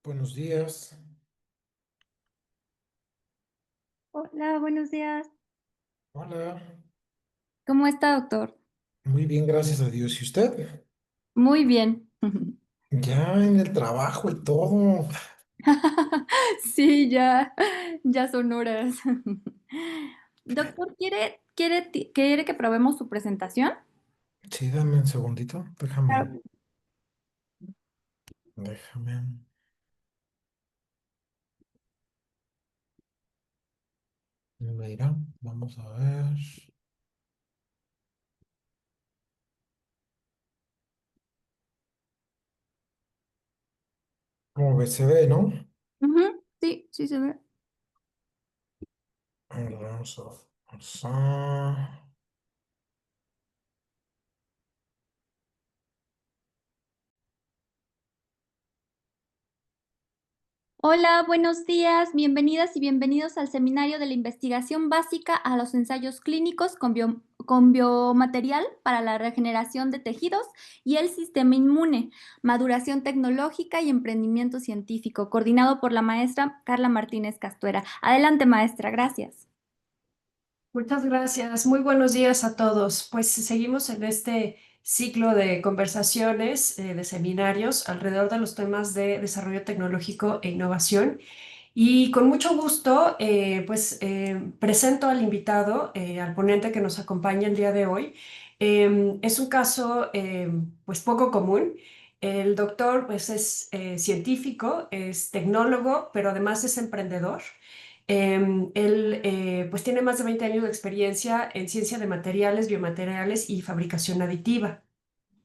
Buenos días. Hola, buenos días. Hola. ¿Cómo está, doctor? Muy bien, gracias a Dios. ¿Y usted? Muy bien. Ya en el trabajo y todo. Sí, ya son horas. Doctor, ¿quiere que probemos su presentación? Sí, dame un segundito. Déjame, Claro. déjame. Mira, vamos a ver. ¿Cómo ves? Se ve, ¿no? Ujú, sí, sí se ve. A ver, vamos a pasar. Hola, buenos días. Bienvenidas y bienvenidos al seminario de la investigación básica a los ensayos clínicos con biomaterial para la regeneración de tejidos y el sistema inmune, maduración tecnológica y emprendimiento científico, coordinado por la maestra Carla Martínez Castuera. Adelante, maestra. Gracias. Muchas gracias. Muy buenos días a todos. Pues seguimos en este ciclo de conversaciones, de seminarios alrededor de los temas de desarrollo tecnológico e innovación. Y con mucho gusto, presento al invitado, al ponente que nos acompaña el día de hoy. Es un caso, pues poco común. El doctor, pues es científico, es tecnólogo, pero además es emprendedor. Él pues tiene más de 20 años de experiencia en ciencia de materiales, biomateriales y fabricación aditiva.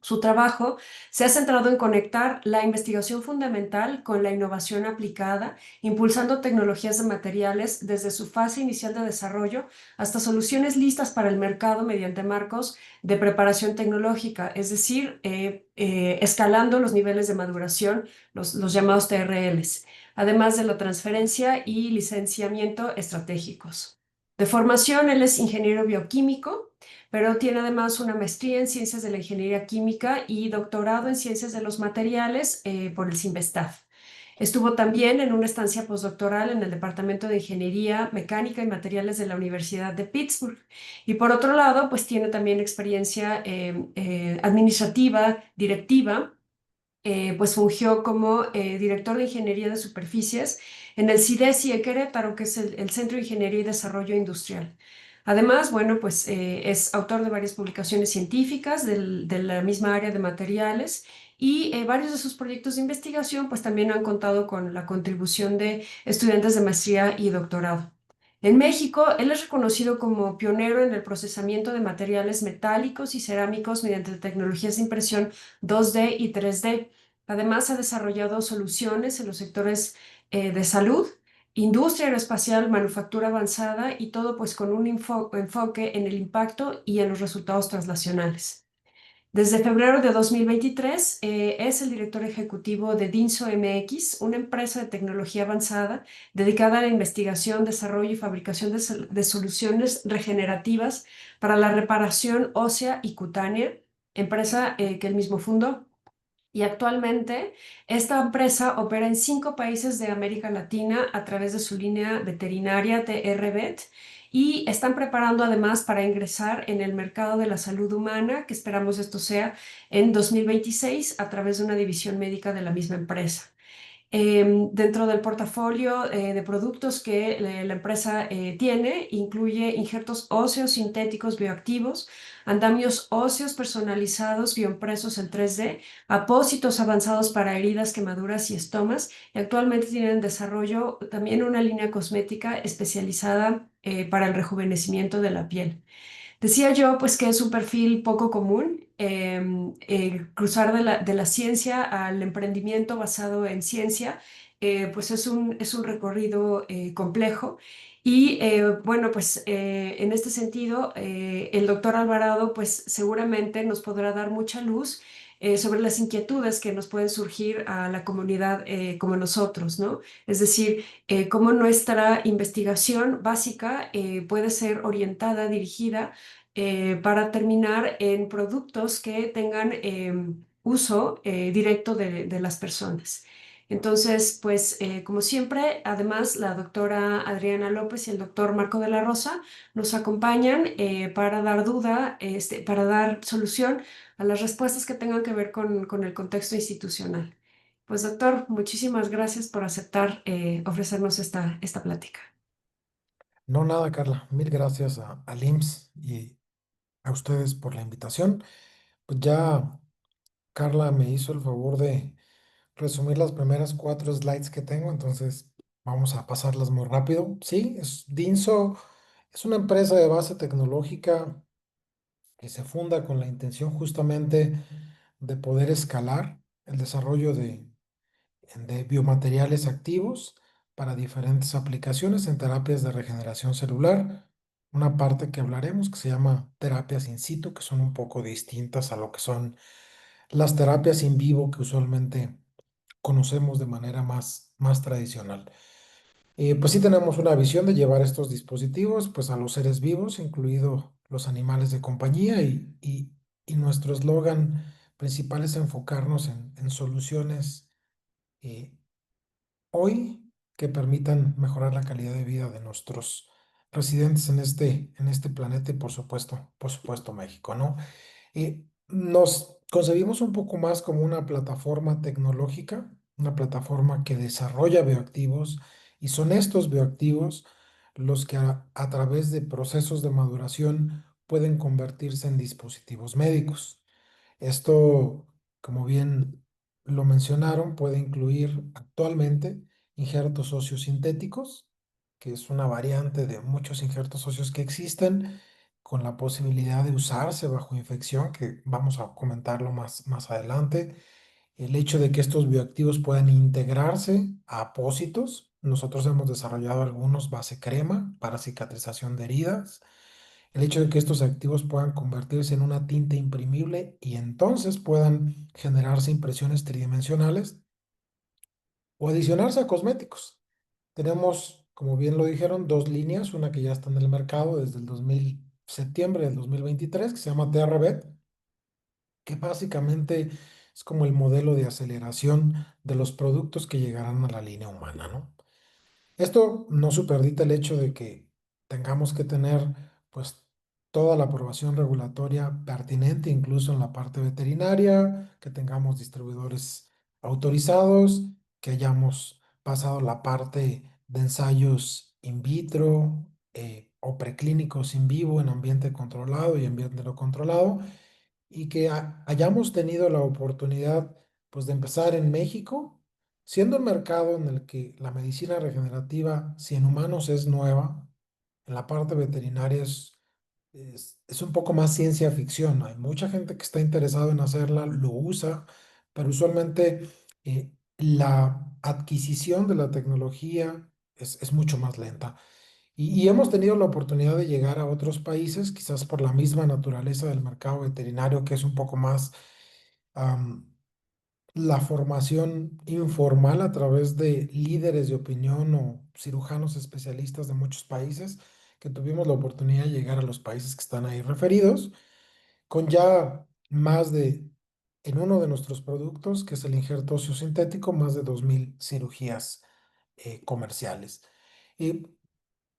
Su trabajo se ha centrado en conectar la investigación fundamental con la innovación aplicada, impulsando tecnologías de materiales desde su fase inicial de desarrollo hasta soluciones listas para el mercado mediante marcos de preparación tecnológica, es decir, escalando los niveles de maduración, los llamados TRLs, además de la transferencia y licenciamiento estratégicos. De formación, él es ingeniero bioquímico, pero tiene además una maestría en Ciencias de la Ingeniería Química y doctorado en Ciencias de los Materiales por el CIMBESTAF. Estuvo también en una estancia postdoctoral en el Departamento de Ingeniería Mecánica y Materiales de la Universidad de Pittsburgh. Y por otro lado, pues tiene también experiencia administrativa, directiva, pues fungió como director de Ingeniería de Superficies en el CIDESI de Querétaro, que es el Centro de Ingeniería y Desarrollo Industrial. Además, bueno, pues es autor de varias publicaciones científicas de la misma área de materiales y varios de sus proyectos de investigación pues también han contado con la contribución de estudiantes de maestría y doctorado. En México, él es reconocido como pionero en el procesamiento de materiales metálicos y cerámicos mediante tecnologías de impresión 2D y 3D. Además, ha desarrollado soluciones en los sectores de salud, industria aeroespacial, manufactura avanzada y todo pues con un enfoque en el impacto y en los resultados translacionales. Desde febrero de 2023 es el director ejecutivo de Dinso MX, una empresa de tecnología avanzada dedicada a la investigación, desarrollo y fabricación de soluciones regenerativas para la reparación ósea y cutánea, empresa que él mismo fundó. Y actualmente esta empresa opera en 5 países de América Latina a través de su línea veterinaria TRVet y están preparando además para ingresar en el mercado de la salud humana, que esperamos esto sea en 2026 a través de una división médica de la misma empresa. Dentro del portafolio de productos que la empresa tiene, incluye injertos óseos sintéticos bioactivos, andamios óseos personalizados bioimpresos en 3D, apósitos avanzados para heridas, quemaduras y estomas, y actualmente tiene en desarrollo también una línea cosmética especializada para el rejuvenecimiento de la piel. Decía yo, pues que es un perfil poco común, cruzar de la ciencia al emprendimiento basado en ciencia, pues es un recorrido complejo. Y bueno, pues en este sentido, el doctor Alvarado, pues seguramente nos podrá dar mucha luz sobre las inquietudes que nos pueden surgir a la comunidad como nosotros, ¿no? Es decir, cómo nuestra investigación básica puede ser orientada, dirigida para terminar en productos que tengan uso directo de las personas. Entonces, pues como siempre, además la doctora Adriana López y el doctor Marco de la Rosa nos acompañan para dar para dar solución a las respuestas que tengan que ver con el contexto institucional. Pues doctor, muchísimas gracias por aceptar ofrecernos esta plática. No, nada, Carla. Mil gracias al IMSS y a ustedes por la invitación. Pues ya Carla me hizo el favor de resumir las primeras 4 slides que tengo, entonces vamos a pasarlas muy rápido. Sí, Dinso es una empresa de base tecnológica que se funda con la intención justamente de poder escalar el desarrollo de biomateriales activos para diferentes aplicaciones en terapias de regeneración celular. Una parte que hablaremos que se llama terapias in situ, que son un poco distintas a lo que son las terapias in vivo que usualmente conocemos de manera más tradicional. Pues sí tenemos una visión de llevar estos dispositivos pues a los seres vivos, incluido los animales de compañía y nuestro eslogan principal es enfocarnos en soluciones eh, hoy que permitan mejorar la calidad de vida de nuestros residentes en este planeta y por supuesto México, ¿no? Nos concebimos un poco más como una plataforma tecnológica, una plataforma que desarrolla bioactivos y son estos bioactivos los que a través de procesos de maduración pueden convertirse en dispositivos médicos. Esto, como bien lo mencionaron, puede incluir actualmente injertos óseos sintéticos, que es una variante de muchos injertos óseos que existen, con la posibilidad de usarse bajo infección, que vamos a comentarlo más adelante. El hecho de que estos bioactivos puedan integrarse a apósitos. Nosotros hemos desarrollado algunos base crema para cicatrización de heridas, el hecho de que estos activos puedan convertirse en una tinta imprimible y entonces puedan generarse impresiones tridimensionales o adicionarse a cosméticos. Tenemos, como bien lo dijeron, 2 líneas, una que ya está en el mercado desde el 2000, septiembre del 2023, que se llama TRBet, que básicamente es como el modelo de aceleración de los productos que llegarán a la línea humana, ¿no? Esto no superdita el hecho de que tengamos que tener pues toda la aprobación regulatoria pertinente, incluso en la parte veterinaria, que tengamos distribuidores autorizados, que hayamos pasado la parte de ensayos in vitro o preclínicos in vivo en ambiente controlado y ambiente no controlado, y que hayamos tenido la oportunidad pues de empezar en México, siendo un mercado en el que la medicina regenerativa, si en humanos es nueva, en la parte veterinaria es un poco más ciencia ficción. Hay mucha gente que está interesada en hacerla, lo usa, pero usualmente la adquisición de la tecnología es mucho más lenta. Y hemos tenido la oportunidad de llegar a otros países, quizás por la misma naturaleza del mercado veterinario, que es un poco más am, la formación informal a través de líderes de opinión o cirujanos especialistas de muchos países, que tuvimos la oportunidad de llegar a los países que están ahí referidos, con ya en uno de nuestros productos, que es el injerto óseo sintético, más de 2000 cirugías comerciales. Y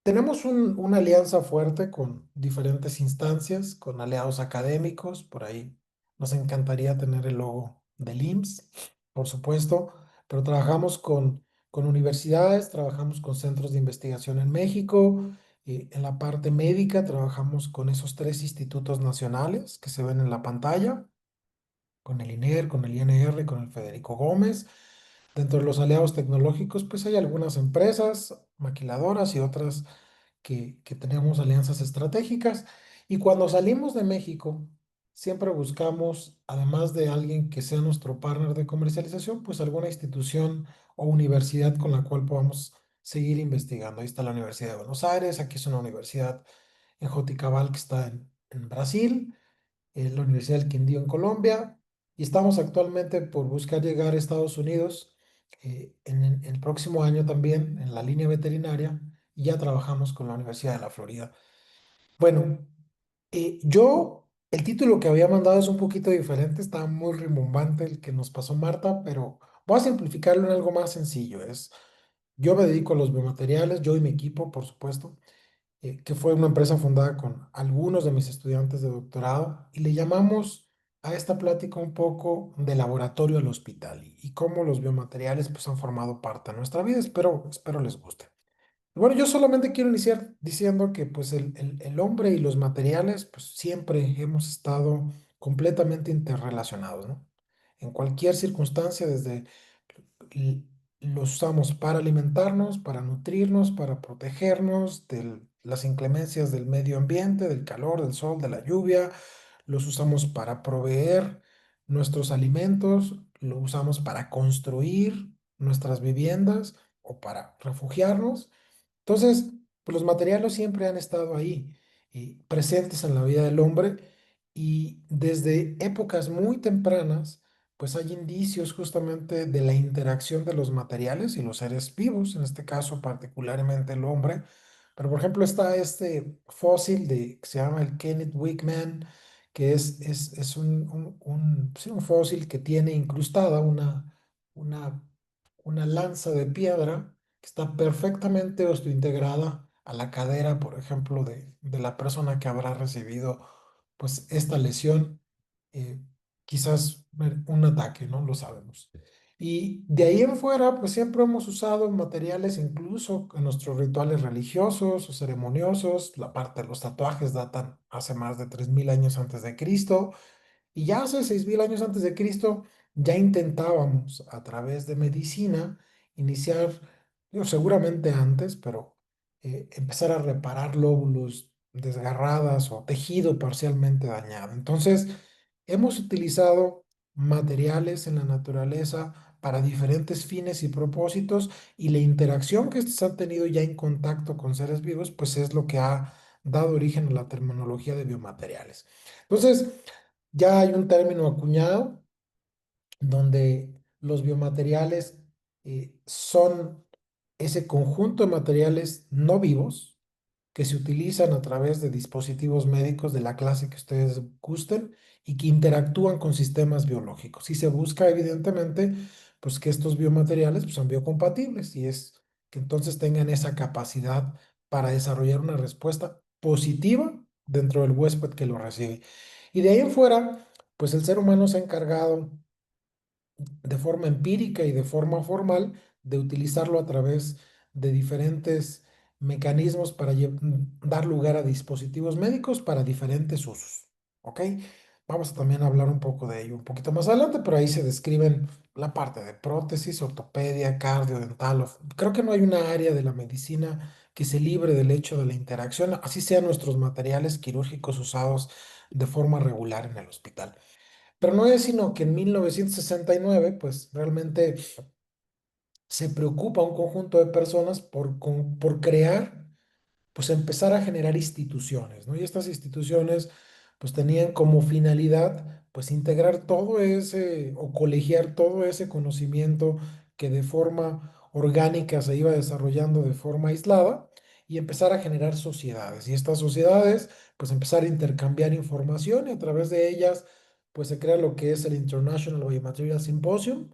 tenemos una alianza fuerte con diferentes instancias, con aliados académicos, por ahí nos encantaría tener el logo del IMSS, por supuesto, pero trabajamos con universidades, trabajamos con centros de investigación en México, y en la parte médica trabajamos con esos 3 institutos nacionales que se ven en la pantalla, con el INER, con el INR, con el Federico Gómez. Dentro de los aliados tecnológicos, pues hay algunas empresas maquiladoras y otras que tenemos alianzas estratégicas. Y cuando salimos de México, siempre buscamos, además de alguien que sea nuestro partner de comercialización, pues alguna institución o universidad con la cual podamos seguir investigando. Ahí está la Universidad de Buenos Aires, aquí es una universidad en Joticabal que está en Brasil, la Universidad del Quindío en Colombia, y estamos actualmente por buscar llegar a Estados Unidos en el próximo año también en la línea veterinaria, y ya trabajamos con la Universidad de la Florida. Bueno, el título que había mandado es un poquito diferente, está muy rimbombante el que nos pasó Marta, pero Voy a simplificarlo en algo más sencillo. Yo me dedico a los biomateriales, yo y mi equipo, por supuesto, que fue una empresa fundada con algunos de mis estudiantes de doctorado, y le llamamos a esta plática un poco de laboratorio al hospital y cómo los biomateriales pues, han formado parte de nuestra vida. Espero les guste. Bueno, yo solamente quiero iniciar diciendo que pues el hombre y los materiales pues siempre hemos estado completamente interrelacionados, ¿no? En cualquier circunstancia, desde l- los usamos para alimentarnos, para nutrirnos, para protegernos de las inclemencias del medio ambiente, del calor, del sol, de la lluvia. Los usamos para proveer nuestros alimentos, lo usamos para construir nuestras viviendas o para refugiarnos. Entonces, pues los materiales siempre han estado ahí, presentes en la vida del hombre, y desde épocas muy tempranas, pues hay indicios justamente de la interacción de los materiales y los seres vivos, en este caso particularmente el hombre. Pero por ejemplo está este fósil que se llama el Kenneth Wickman, que es sí, un fósil que tiene incrustada una, una lanza de piedra que está perfectamente osteointegrada a la cadera, por ejemplo, de la persona que habrá recibido pues esta lesión, eh, quizás un ataque, no lo sabemos. Y de ahí en fuera, pues siempre hemos usado materiales incluso en nuestros rituales religiosos o ceremoniosos. La parte de los tatuajes datan hace más de 3000 años antes de Cristo. Y ya hace 6000 años antes de Cristo ya intentábamos a través de medicina iniciar, digo, seguramente antes, pero empezar a reparar lóbulos desgarradas o tejido parcialmente dañado. Entonces, hemos utilizado materiales en la naturaleza para diferentes fines y propósitos, y la interacción que estos han tenido ya en contacto con seres vivos, pues es lo que ha dado origen a la terminología de biomateriales. Entonces, ya hay un término acuñado donde los biomateriales son ese conjunto de materiales no vivos que se utilizan a través de dispositivos médicos de la clase que ustedes gusten y que interactúan con sistemas biológicos. Y se busca, evidentemente, pues que estos biomateriales pues, son biocompatibles, y es que entonces tengan esa capacidad para desarrollar una respuesta positiva dentro del huésped que lo recibe. Y de ahí en fuera, pues el ser humano se ha encargado de forma empírica y de forma formal de utilizarlo a través de diferentes mecanismos para dar lugar a dispositivos médicos para diferentes usos. ¿Ok? Vamos a también hablar un poco de ello un poquito más adelante, pero ahí se describen la parte de prótesis, ortopedia, cardio, dental. Creo que no hay una área de la medicina que se libre del hecho de la interacción, así sean nuestros materiales quirúrgicos usados de forma regular en el hospital. Pero no es sino que en 1969, pues realmente se preocupa un conjunto de personas por crear, pues empezar a generar instituciones, ¿no? Y estas instituciones pues tenían como finalidad pues integrar todo ese o colegiar todo ese conocimiento que de forma orgánica se iba desarrollando de forma aislada, y empezar a generar sociedades. Y estas sociedades pues empezar a intercambiar información, y a través de ellas pues se crea lo que es el International Biomaterial Symposium,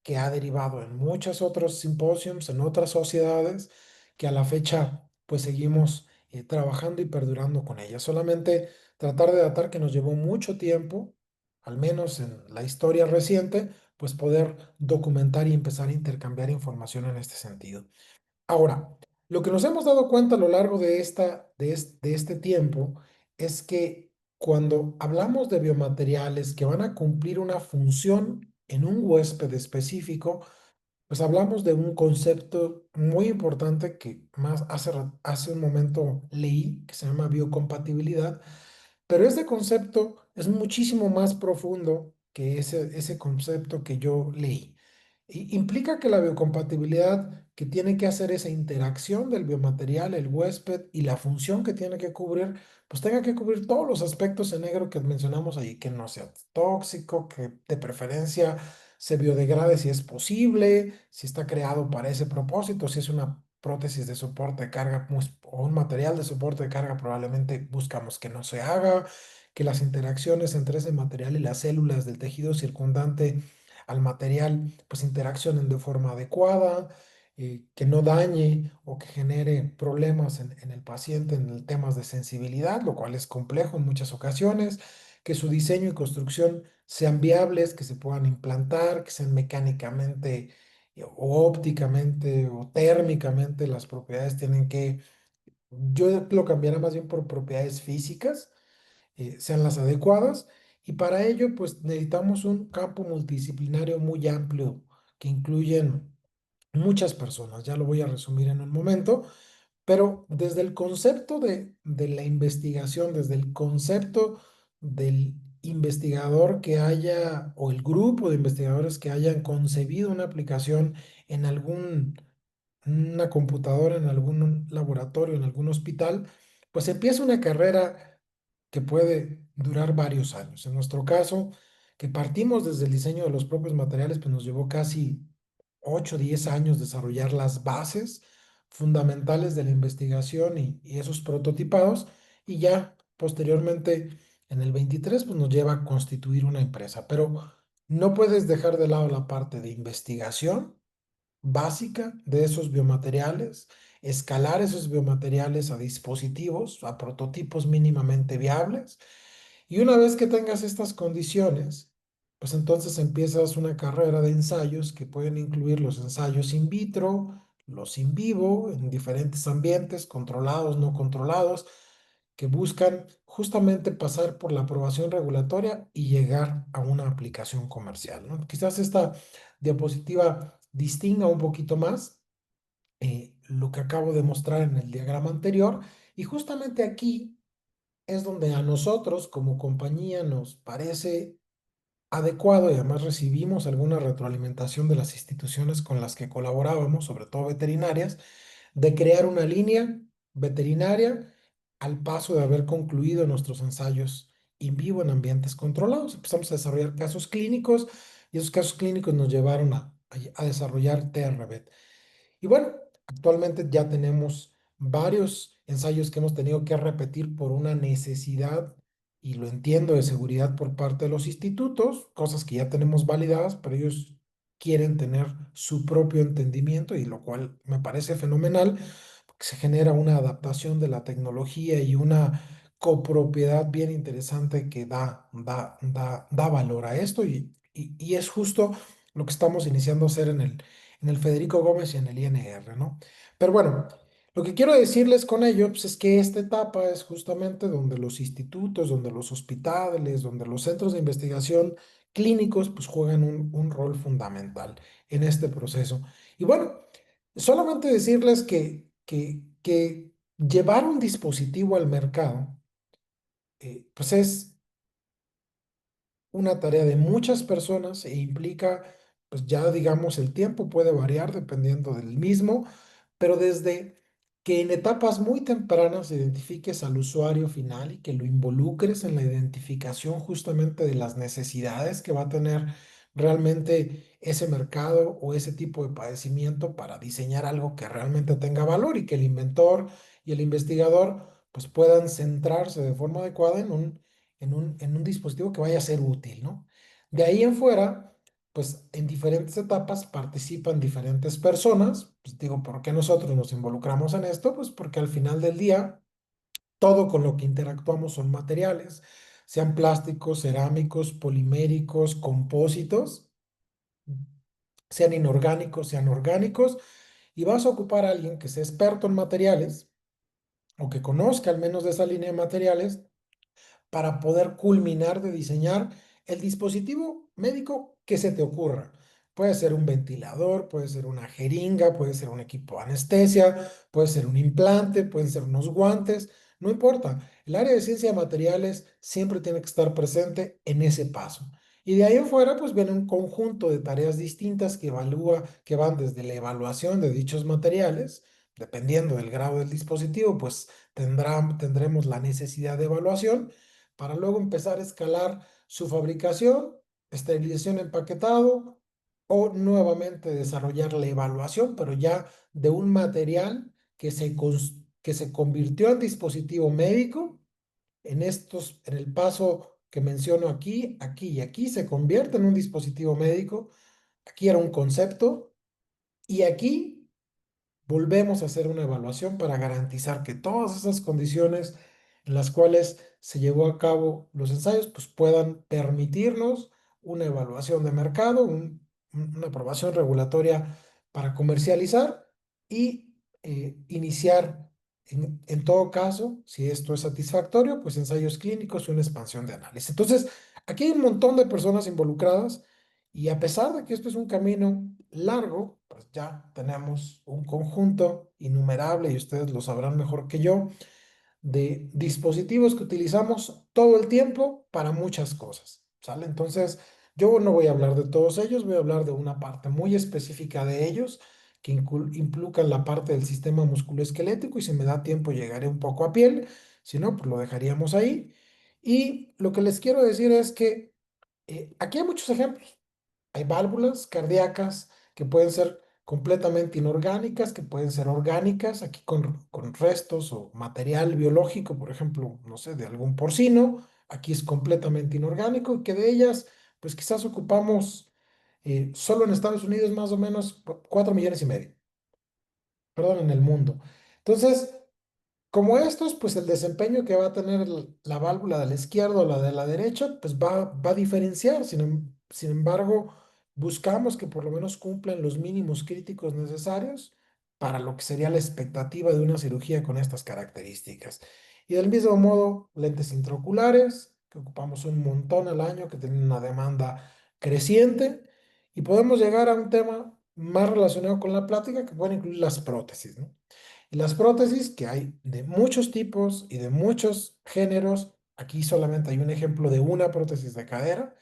que ha derivado en muchos otros simposiums en otras sociedades que a la fecha pues seguimos trabajando y perdurando con ella. Solamente tratar de datar que nos llevó mucho tiempo, al menos en la historia reciente, pues poder documentar y empezar a intercambiar información en este sentido. Ahora, lo que nos hemos dado cuenta a lo largo de este tiempo es que cuando hablamos de biomateriales que van a cumplir una función en un huésped específico, pues hablamos de un concepto muy importante que más hace un momento leí, que se llama biocompatibilidad, pero ese concepto es muchísimo más profundo que ese concepto que yo leí. Implica que la biocompatibilidad que tiene que hacer esa interacción del biomaterial, el huésped y la función que tiene que cubrir, pues tenga que cubrir todos los aspectos en negro que mencionamos ahí, que no sea tóxico, que de preferencia se biodegrade si es posible, si está creado para ese propósito, si es una prótesis de soporte de carga o un material de soporte de carga, probablemente buscamos que no se haga, que las interacciones entre ese material y las células del tejido circundante al material pues interaccionen de forma adecuada, que no dañe o que genere problemas en el paciente en el temas de sensibilidad, lo cual es complejo en muchas ocasiones, que su diseño y construcción sean viables, que se puedan implantar, que sean mecánicamente o ópticamente o térmicamente, las propiedades tienen que, yo lo cambiara más bien por propiedades físicas, sean las adecuadas. Y para ello, pues necesitamos un campo multidisciplinario muy amplio que incluyen muchas personas. Ya lo voy a resumir en un momento, pero desde el concepto de la investigación, desde el concepto del investigador que haya, o el grupo de investigadores que hayan concebido una aplicación en una computadora, en algún laboratorio, en algún hospital, pues empieza una carrera que puede durar varios años. En nuestro caso, que partimos desde el diseño de los propios materiales, pues nos llevó casi 8 o 10 años desarrollar las bases fundamentales de la investigación y esos prototipados, y ya posteriormente en el 23 pues nos lleva a constituir una empresa. Pero no puedes dejar de lado la parte de investigación básica de esos biomateriales, escalar esos biomateriales a dispositivos, a prototipos mínimamente viables. Y una vez que tengas estas condiciones, pues entonces empiezas una carrera de ensayos que pueden incluir los ensayos in vitro, los in vivo, en diferentes ambientes, controlados, no controlados, que buscan justamente pasar por la aprobación regulatoria y llegar a una aplicación comercial, ¿no? Quizás esta diapositiva distinga un poquito más lo que acabo de mostrar en el diagrama anterior, y justamente aquí es donde a nosotros como compañía nos parece adecuado, y además recibimos alguna retroalimentación de las instituciones con las que colaborábamos, sobre todo veterinarias, de crear una línea veterinaria al paso de haber concluido nuestros ensayos in vivo en ambientes controlados. Empezamos a desarrollar casos clínicos, y esos casos clínicos nos llevaron a desarrollar TRBet. Y bueno, actualmente ya tenemos varios ensayos que hemos tenido que repetir por una necesidad, y lo entiendo, de seguridad por parte de los institutos, cosas que ya tenemos validadas, pero ellos quieren tener su propio entendimiento, y lo cual me parece fenomenal, porque se genera una adaptación de la tecnología y una copropiedad bien interesante que da valor a esto, y es justo lo que estamos iniciando a hacer en el Federico Gómez y en el INR, ¿no? Pero bueno, lo que quiero decirles con ello pues, es que esta etapa es justamente donde los institutos, donde los hospitales, donde los centros de investigación clínicos pues juegan un rol fundamental en este proceso. Y bueno, solamente decirles que llevar un dispositivo al mercado pues es una tarea de muchas personas e implica, pues ya digamos, el tiempo puede variar dependiendo del mismo, pero desde que en etapas muy tempranas identifiques al usuario final y que lo involucres en la identificación justamente de las necesidades que va a tener realmente ese mercado o ese tipo de padecimiento para diseñar algo que realmente tenga valor, y que el inventor y el investigador pues puedan centrarse de forma adecuada en un dispositivo que vaya a ser útil, ¿no? De ahí en fuera, pues en diferentes etapas participan diferentes personas. Pues digo, ¿por qué nosotros nos involucramos en esto? Pues porque al final del día, todo con lo que interactuamos son materiales, sean plásticos, cerámicos, poliméricos, compósitos, sean inorgánicos, sean orgánicos, y vas a ocupar a alguien que sea experto en materiales o que conozca al menos de esa línea de materiales para poder culminar de diseñar el dispositivo médico que se te ocurra. Puede ser un ventilador, puede ser una jeringa, puede ser un equipo de anestesia, puede ser un implante, pueden ser unos guantes, no importa. El área de ciencia de materiales siempre tiene que estar presente en ese paso. Y de ahí en fuera, pues viene un conjunto de tareas distintas que van desde la evaluación de dichos materiales, dependiendo del grado del dispositivo, pues tendremos la necesidad de evaluación para luego empezar a escalar su fabricación, esterilización, empaquetado, o nuevamente desarrollar la evaluación, pero ya de un material que se convirtió en dispositivo médico en el paso que menciono aquí, aquí y aquí se convierte en un dispositivo médico. Aquí era un concepto y aquí volvemos a hacer una evaluación para garantizar que todas esas condiciones en las cuales se llevó a cabo los ensayos, pues puedan permitirnos una evaluación de mercado, una aprobación regulatoria para comercializar y iniciar, en todo caso, si esto es satisfactorio, pues ensayos clínicos y una expansión de análisis. Entonces, aquí hay un montón de personas involucradas y a pesar de que esto es un camino largo, pues ya tenemos un conjunto innumerable, y ustedes lo sabrán mejor que yo, de dispositivos que utilizamos todo el tiempo para muchas cosas, ¿sale? Entonces, yo no voy a hablar de todos ellos, voy a hablar de una parte muy específica de ellos que implican la parte del sistema musculoesquelético y si me da tiempo llegaré un poco a piel, si no, pues lo dejaríamos ahí. Y lo que les quiero decir es que aquí hay muchos ejemplos. Hay válvulas cardíacas que pueden ser completamente inorgánicas, que pueden ser orgánicas, aquí con restos o material biológico, por ejemplo, no sé, de algún porcino, aquí es completamente inorgánico y que de ellas, pues quizás ocupamos solo en Estados Unidos más o menos 4,5 millones, perdón, en el mundo. Entonces, como estos, pues el desempeño que va a tener la válvula de la izquierda o la de la derecha, pues va a diferenciar. Sin embargo, buscamos que por lo menos cumplan los mínimos críticos necesarios para lo que sería la expectativa de una cirugía con estas características. Y del mismo modo, lentes intraoculares, que ocupamos un montón al año, que tienen una demanda creciente. Y podemos llegar a un tema más relacionado con la plática, que pueden incluir las prótesis, ¿no? Y las prótesis, que hay de muchos tipos y de muchos géneros, aquí solamente hay un ejemplo de una prótesis de cadera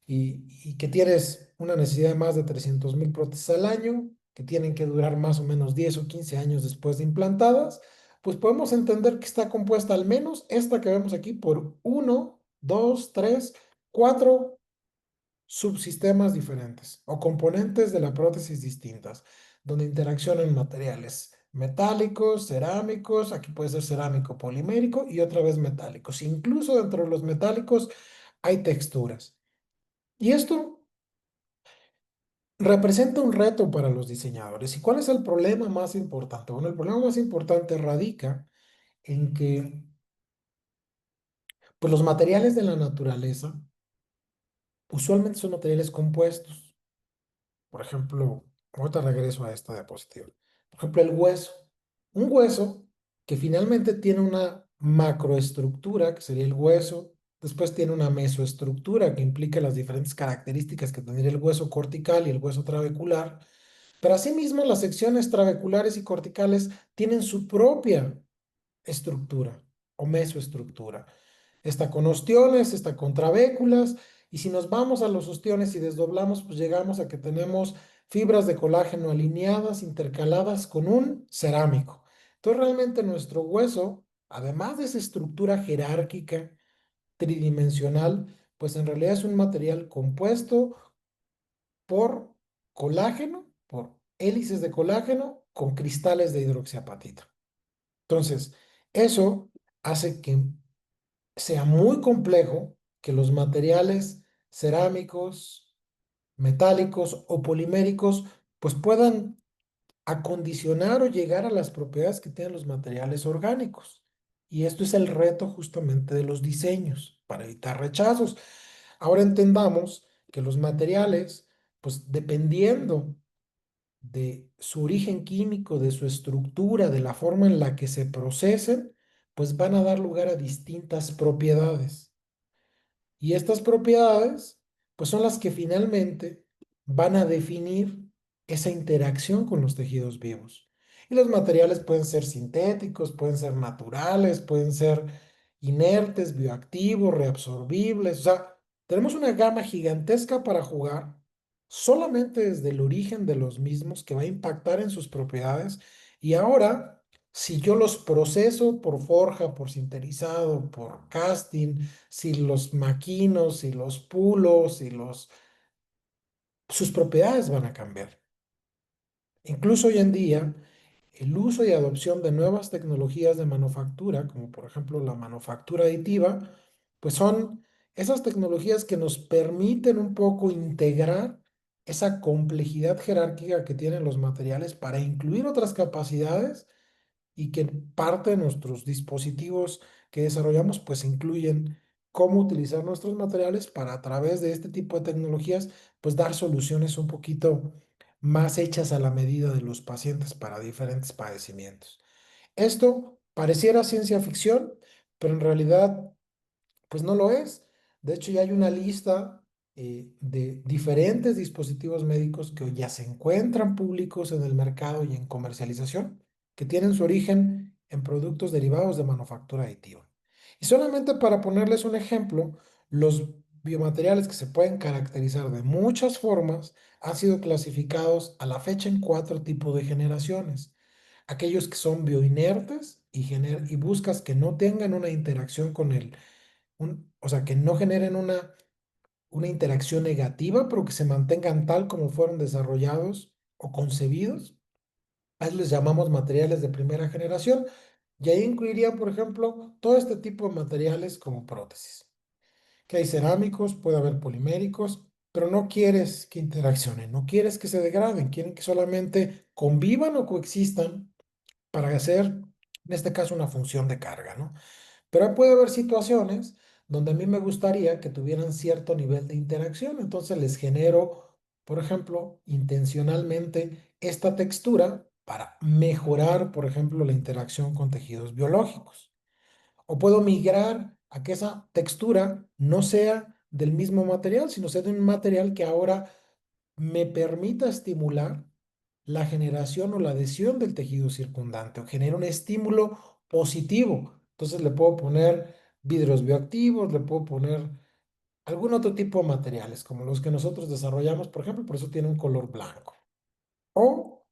y que tienes una necesidad de más de 300,000 prótesis al año, que tienen que durar más o menos 10 o 15 años después de implantadas, pues podemos entender que está compuesta al menos esta que vemos aquí por uno, dos, tres, cuatro subsistemas diferentes o componentes de la prótesis distintas, donde interaccionan materiales metálicos, cerámicos, aquí puede ser cerámico polimérico y otra vez metálicos. Incluso dentro de los metálicos hay texturas. Y esto representa un reto para los diseñadores. ¿Y cuál es el problema más importante? Bueno, el problema más importante radica en que pues, los materiales de la naturaleza usualmente son materiales compuestos. Por ejemplo, ahorita regreso a esta diapositiva. Por ejemplo, el hueso. Un hueso que finalmente tiene una macroestructura, que sería el hueso. Después tiene una mesoestructura que implica las diferentes características que tendría el hueso cortical y el hueso trabecular. Pero asimismo, las secciones trabeculares y corticales tienen su propia estructura o mesoestructura. Está con ostiones, está con trabéculas, y si nos vamos a los ostiones y desdoblamos, pues llegamos a que tenemos fibras de colágeno alineadas, intercaladas con un cerámico. Entonces, realmente nuestro hueso, además de esa estructura jerárquica tridimensional, pues en realidad es un material compuesto por colágeno, por hélices de colágeno con cristales de hidroxiapatita. Entonces, eso hace que sea muy complejo que los materiales cerámicos, metálicos o poliméricos pues puedan acondicionar o llegar a las propiedades que tienen los materiales orgánicos. Y esto es el reto justamente de los diseños para evitar rechazos. Ahora entendamos que los materiales, pues dependiendo de su origen químico, de su estructura, de la forma en la que se procesen, pues van a dar lugar a distintas propiedades. Y estas propiedades, pues son las que finalmente van a definir esa interacción con los tejidos vivos. Y los materiales pueden ser sintéticos, pueden ser naturales, pueden ser inertes, bioactivos, reabsorbibles. O sea, tenemos una gama gigantesca para jugar solamente desde el origen de los mismos que va a impactar en sus propiedades. Y ahora, si yo los proceso por forja, por sinterizado, por casting, si los maquinos, si los pulos, sus propiedades van a cambiar. Incluso hoy en día, el uso y adopción de nuevas tecnologías de manufactura, como por ejemplo la manufactura aditiva, pues son Esas tecnologías que nos permiten un poco integrar esa complejidad jerárquica que tienen los materiales para incluir otras capacidades y que parte de nuestros dispositivos que desarrollamos pues incluyen cómo utilizar nuestros materiales para a través de este tipo de tecnologías pues dar soluciones un poquito más hechas a la medida de los pacientes para diferentes padecimientos. Esto pareciera ciencia ficción, pero en realidad pues no lo es. De hecho, ya hay una lista de diferentes dispositivos médicos que ya se encuentran públicos en el mercado y en comercialización, que tienen su origen en productos derivados de manufactura aditiva. Y solamente para ponerles un ejemplo, los biomateriales que se pueden caracterizar de muchas formas han sido clasificados a la fecha en cuatro tipos de generaciones. Aquellos que son bioinertes y buscas que no tengan una interacción con o sea, que no generen una interacción negativa, pero que se mantengan tal como fueron desarrollados o concebidos. A eso les llamamos materiales de primera generación. Y ahí incluiría, por ejemplo, todo este tipo de materiales como prótesis. Que hay cerámicos, puede haber poliméricos, pero no quieres que interaccionen, no quieres que se degraden, quieren que solamente convivan o coexistan para hacer, en este caso, una función de carga, ¿no? Pero puede haber situaciones donde a mí me gustaría que tuvieran cierto nivel de interacción. Entonces les genero, por ejemplo, intencionalmente esta textura para mejorar, por ejemplo, la interacción con tejidos biológicos. O puedo migrar a que esa textura no sea del mismo material, sino sea de un material que ahora me permita estimular la generación o la adhesión del tejido circundante o genera un estímulo positivo. Entonces le puedo poner vidrios bioactivos, le puedo poner algún otro tipo de materiales, como los que nosotros desarrollamos, por ejemplo, por eso tiene un color blanco. O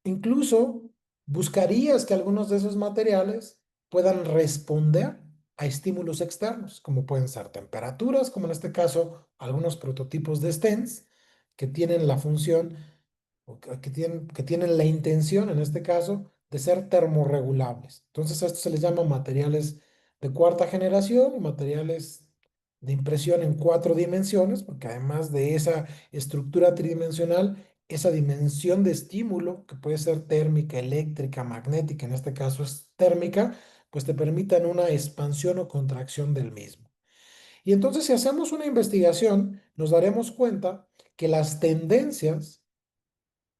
incluso buscarías que algunos de esos materiales puedan responder a estímulos externos, como pueden ser temperaturas, como en este caso algunos prototipos de stents que tienen la función o que tienen la intención, en este caso, de ser termorregulables. Entonces, a esto se les llama materiales de cuarta generación y materiales de impresión en cuatro dimensiones, porque además de esa estructura tridimensional, esa dimensión de estímulo, que puede ser térmica, eléctrica, magnética, en este caso es térmica, pues te permitan una expansión o contracción del mismo. Y entonces, si hacemos una investigación, nos daremos cuenta que las tendencias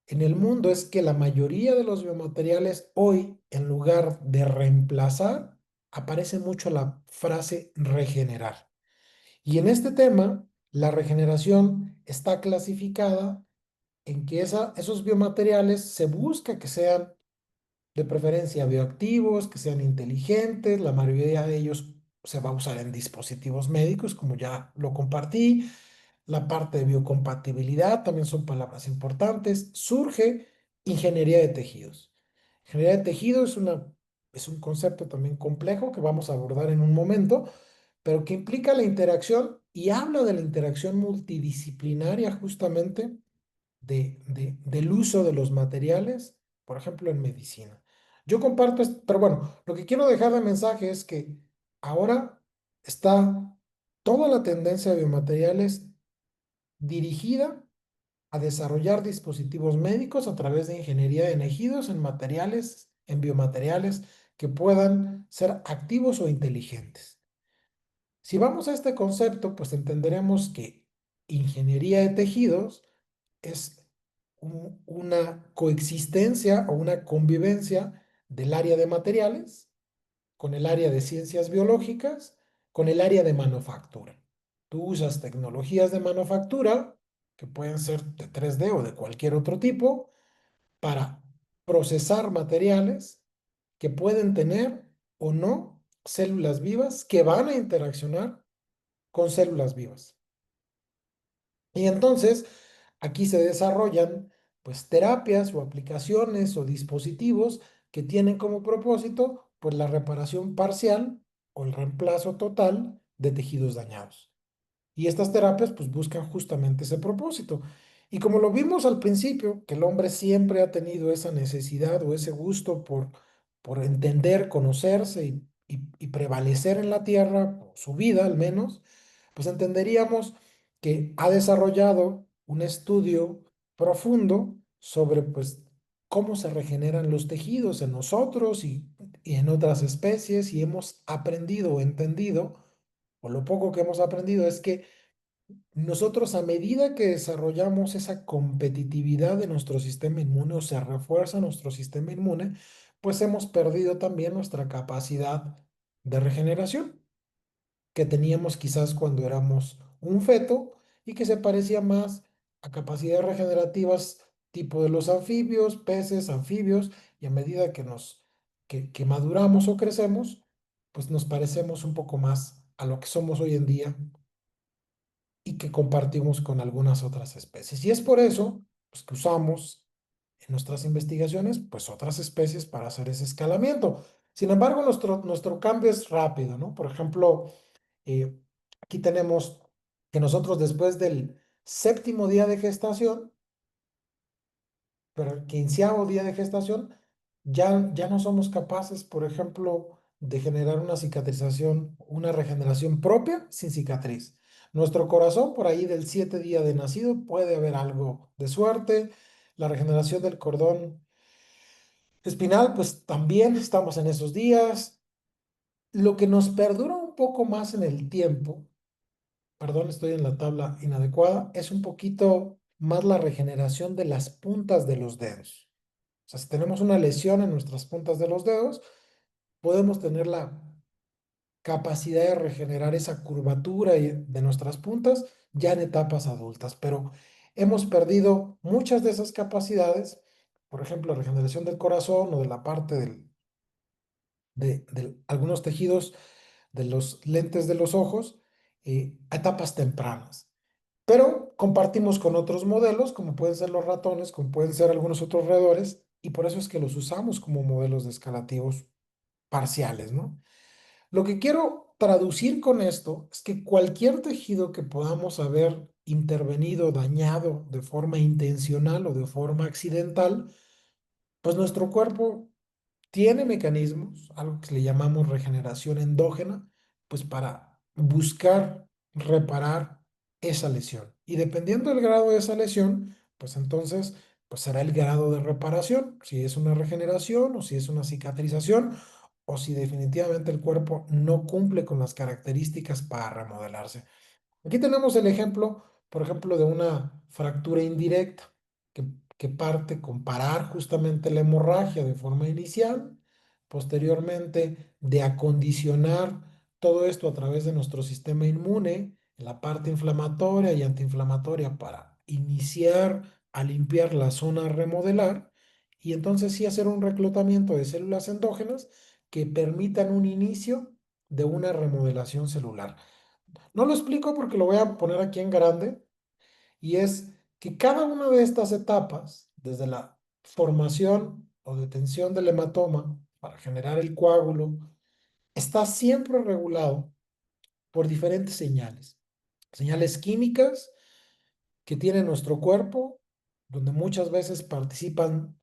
en el mundo es que la mayoría de los biomateriales hoy, en lugar de reemplazar, aparece mucho la frase regenerar. Y en este tema, la regeneración está clasificada en que esos biomateriales se busca que sean de preferencia bioactivos, que sean inteligentes, la mayoría de ellos se va a usar en dispositivos médicos, como ya lo compartí. La parte de biocompatibilidad también son palabras importantes. Surge ingeniería de tejidos. Ingeniería de tejidos es un concepto también complejo que vamos a abordar en un momento, pero que implica la interacción y habla de la interacción multidisciplinaria justamente del uso de los materiales, por ejemplo, en medicina. Yo comparto esto, pero bueno, lo que quiero dejar de mensaje es que ahora está toda la tendencia de biomateriales dirigida a desarrollar dispositivos médicos a través de ingeniería de tejidos en materiales, en biomateriales que puedan ser activos o inteligentes. Si vamos a este concepto, pues entenderemos que ingeniería de tejidos es una coexistencia o una convivencia del área de materiales con el área de ciencias biológicas, con el área de manufactura. Tú usas tecnologías de manufactura, que pueden ser de 3D o de cualquier otro tipo, para procesar materiales que pueden tener o no células vivas que van a interaccionar con células vivas. Y entonces aquí se desarrollan pues terapias o aplicaciones o dispositivos que tienen como propósito pues la reparación parcial o el reemplazo total de tejidos dañados. Y estas terapias pues buscan justamente ese propósito. Y como lo vimos al principio, que el hombre siempre ha tenido esa necesidad o ese gusto por entender, conocerse y prevalecer en la tierra, su vida al menos, pues entenderíamos que ha desarrollado un estudio profundo sobre pues cómo se regeneran los tejidos en nosotros y en otras especies y hemos aprendido o entendido, o lo poco que hemos aprendido es que nosotros a medida que desarrollamos esa competitividad de nuestro sistema inmune o se refuerza nuestro sistema inmune, pues hemos perdido también nuestra capacidad de regeneración que teníamos quizás cuando éramos un feto y que se parecía más a capacidades regenerativas tipo de los anfibios, peces, anfibios, y a medida que que maduramos o crecemos, pues nos parecemos un poco más a lo que somos hoy en día y que compartimos con algunas otras especies. Y es por eso pues, que usamos en nuestras investigaciones pues otras especies para hacer ese escalamiento. Sin embargo, nuestro cambio es rápido, ¿no? Por ejemplo, eh, aquí tenemos que nosotros después del séptimo día de gestación, pero el quinceavo día de gestación, ya no somos capaces, por ejemplo, de generar una cicatrización, una regeneración propia sin cicatriz. Nuestro corazón, por ahí del 7 día de nacido, puede haber algo de suerte. La regeneración del cordón espinal, pues también estamos en esos días. Lo que nos perdura un poco más en el tiempo, perdón, estoy en la tabla inadecuada, es un poquito más la regeneración de las puntas de los dedos. O sea, si tenemos una lesión en nuestras puntas de los dedos, podemos tener la capacidad de regenerar esa curvatura de nuestras puntas ya en etapas adultas, pero hemos perdido muchas de esas capacidades, por ejemplo, regeneración del corazón o de la parte de algunos tejidos de los lentes de los ojos a etapas tempranas. Pero compartimos con otros modelos, como pueden ser los ratones, como pueden ser algunos otros roedores, y por eso es que los usamos como modelos de escalativos parciales, ¿no? Lo que quiero traducir con esto es que cualquier tejido que podamos haber intervenido, dañado de forma intencional o de forma accidental, pues nuestro cuerpo tiene mecanismos, algo que le llamamos regeneración endógena, pues para buscar reparar esa lesión. Y dependiendo del grado de esa lesión, pues entonces, pues será el grado de reparación, si es una regeneración o si es una cicatrización o si definitivamente el cuerpo no cumple con las características para remodelarse. Aquí tenemos el ejemplo, por ejemplo, de una fractura indirecta que, que parte con parar justamente la hemorragia de forma inicial, posteriormente de acondicionar todo esto a través de nuestro sistema inmune, en la parte inflamatoria y antiinflamatoria para iniciar a limpiar la zona a remodelar y entonces sí hacer un reclutamiento de células endógenas que permitan un inicio de una remodelación celular. No lo explico porque lo voy a poner aquí en grande y es que cada una de estas etapas, desde la formación o detención del hematoma para generar el coágulo, está siempre regulado por diferentes señales. Señales químicas que tiene nuestro cuerpo, donde muchas veces participan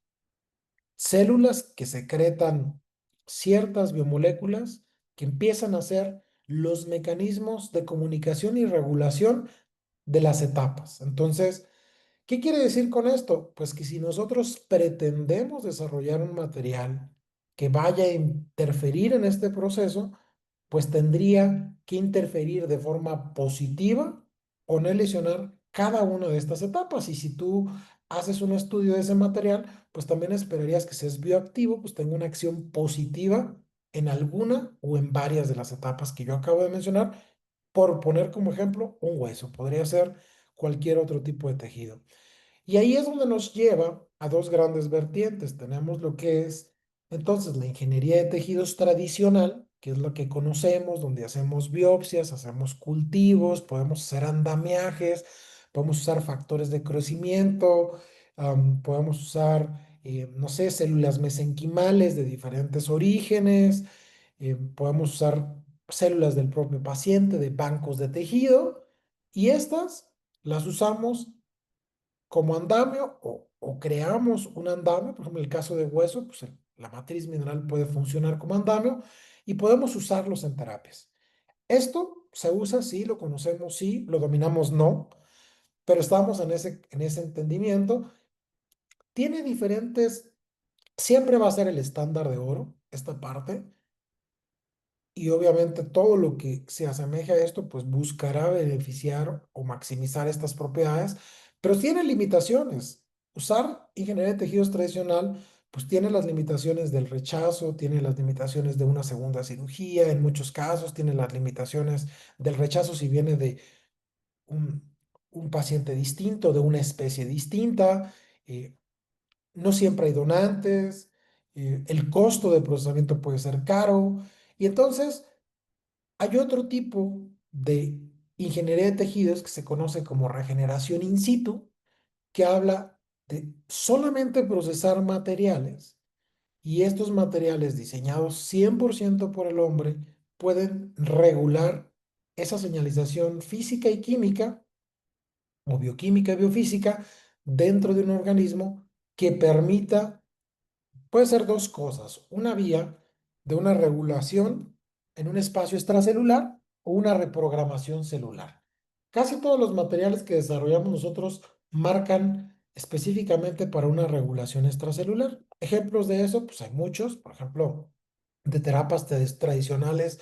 células que secretan ciertas biomoléculas que empiezan a ser los mecanismos de comunicación y regulación de las etapas. Entonces, ¿qué quiere decir con esto? Pues que si nosotros pretendemos desarrollar un material que vaya a interferir en este proceso, pues tendría que interferir de forma positiva o no lesionar cada una de estas etapas. Y si tú haces un estudio de ese material, pues también esperarías que si es bioactivo, pues tenga una acción positiva en alguna o en varias de las etapas que yo acabo de mencionar. Por poner como ejemplo, un hueso, podría ser cualquier otro tipo de tejido. Y ahí es donde nos lleva a dos grandes vertientes. Tenemos lo que es entonces la ingeniería de tejidos tradicional, que es lo que conocemos, donde hacemos biopsias, hacemos cultivos, podemos hacer andamiajes, podemos usar factores de crecimiento, podemos usar, no sé, células mesenquimales de diferentes orígenes, podemos usar células del propio paciente, de bancos de tejido, y estas las usamos como andamio o creamos un andamio, por ejemplo, en el caso de hueso, pues la matriz mineral puede funcionar como andamio y podemos usarlos en terapias. Esto se usa, sí, lo conocemos, sí, lo dominamos, no, pero estamos en ese entendimiento. Tiene diferentes, siempre va a ser el estándar de oro, esta parte, y obviamente todo lo que se asemeje a esto, pues buscará beneficiar o maximizar estas propiedades, pero tiene limitaciones. Usar ingeniería de tejidos tradicional, pues tiene las limitaciones del rechazo, tiene las limitaciones de una segunda cirugía, en muchos casos tiene las limitaciones del rechazo si viene de un, un paciente distinto, de una especie distinta. eh, no siempre hay donantes, el costo de procesamiento puede ser caro, y entonces hay otro tipo de ingeniería de tejidos que se conoce como regeneración in situ, que habla de solamente procesar materiales, y estos materiales diseñados 100% por el hombre pueden regular esa señalización física y química, o bioquímica y biofísica, dentro de un organismo que permita. Puede ser dos cosas, una vía de una regulación en un espacio extracelular o una reprogramación celular. Casi todos los materiales que desarrollamos nosotros marcan específicamente para una regulación extracelular. Ejemplos de eso, pues hay muchos, por ejemplo, de terapias tradicionales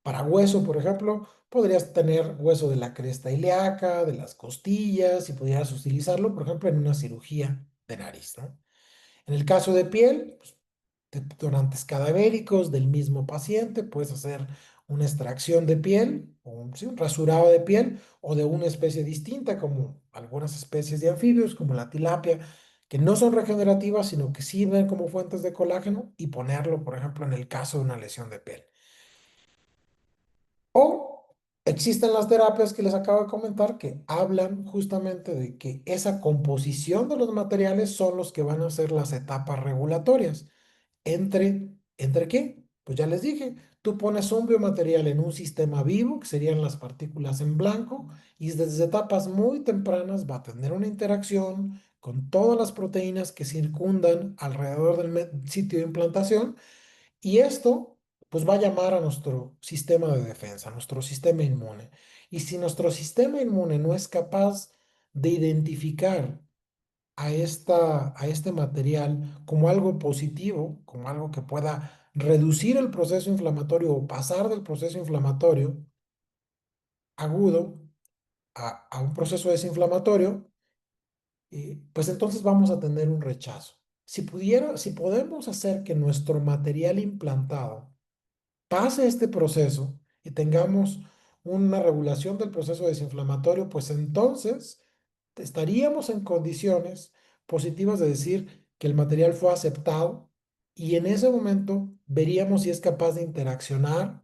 para hueso, por ejemplo, podrías tener hueso de la cresta ilíaca, de las costillas, y pudieras utilizarlo, por ejemplo, en una cirugía de nariz, ¿no? En el caso de piel, pues, de donantes cadavéricos del mismo paciente, puedes hacer una extracción de piel, o sí, un rasurado de piel, o de una especie distinta, como algunas especies de anfibios, como la tilapia, que no son regenerativas, sino que sirven como fuentes de colágeno, y ponerlo, por ejemplo, en el caso de una lesión de piel. O existen las terapias que les acabo de comentar que hablan justamente de que esa composición de los materiales son los que van a ser las etapas regulatorias. ¿Entre qué? Pues ya les dije, tú pones un biomaterial en un sistema vivo, que serían las partículas en blanco, y desde etapas muy tempranas va a tener una interacción con todas las proteínas que circundan alrededor del sitio de implantación, y esto pues va a llamar a nuestro sistema de defensa, a nuestro sistema inmune. Y si nuestro sistema inmune no es capaz de identificar a este material como algo positivo, como algo que pueda reducir el proceso inflamatorio o pasar del proceso inflamatorio agudo a un proceso desinflamatorio, pues entonces vamos a tener un rechazo. Si podemos hacer que nuestro material implantado pase este proceso y tengamos una regulación del proceso desinflamatorio, pues entonces estaríamos en condiciones positivas de decir que el material fue aceptado, y en ese momento veríamos si es capaz de interaccionar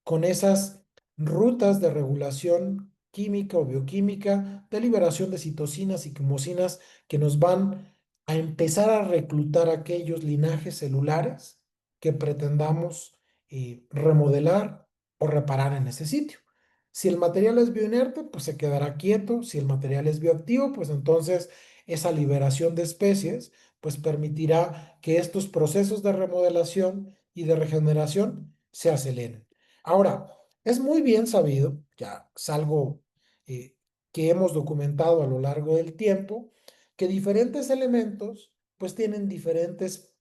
con esas rutas de regulación química o bioquímica, de liberación de citocinas y quimosinas, que nos van a empezar a reclutar aquellos linajes celulares que pretendamos remodelar o reparar en ese sitio. Si el material es bioinerte, pues se quedará quieto. Si el material es bioactivo, pues entonces esa liberación de especies pues permitirá que estos procesos de remodelación y de regeneración se aceleren. Ahora, es muy bien sabido, ya es algo eh, que hemos documentado a lo largo del tiempo, que diferentes elementos pues tienen diferentes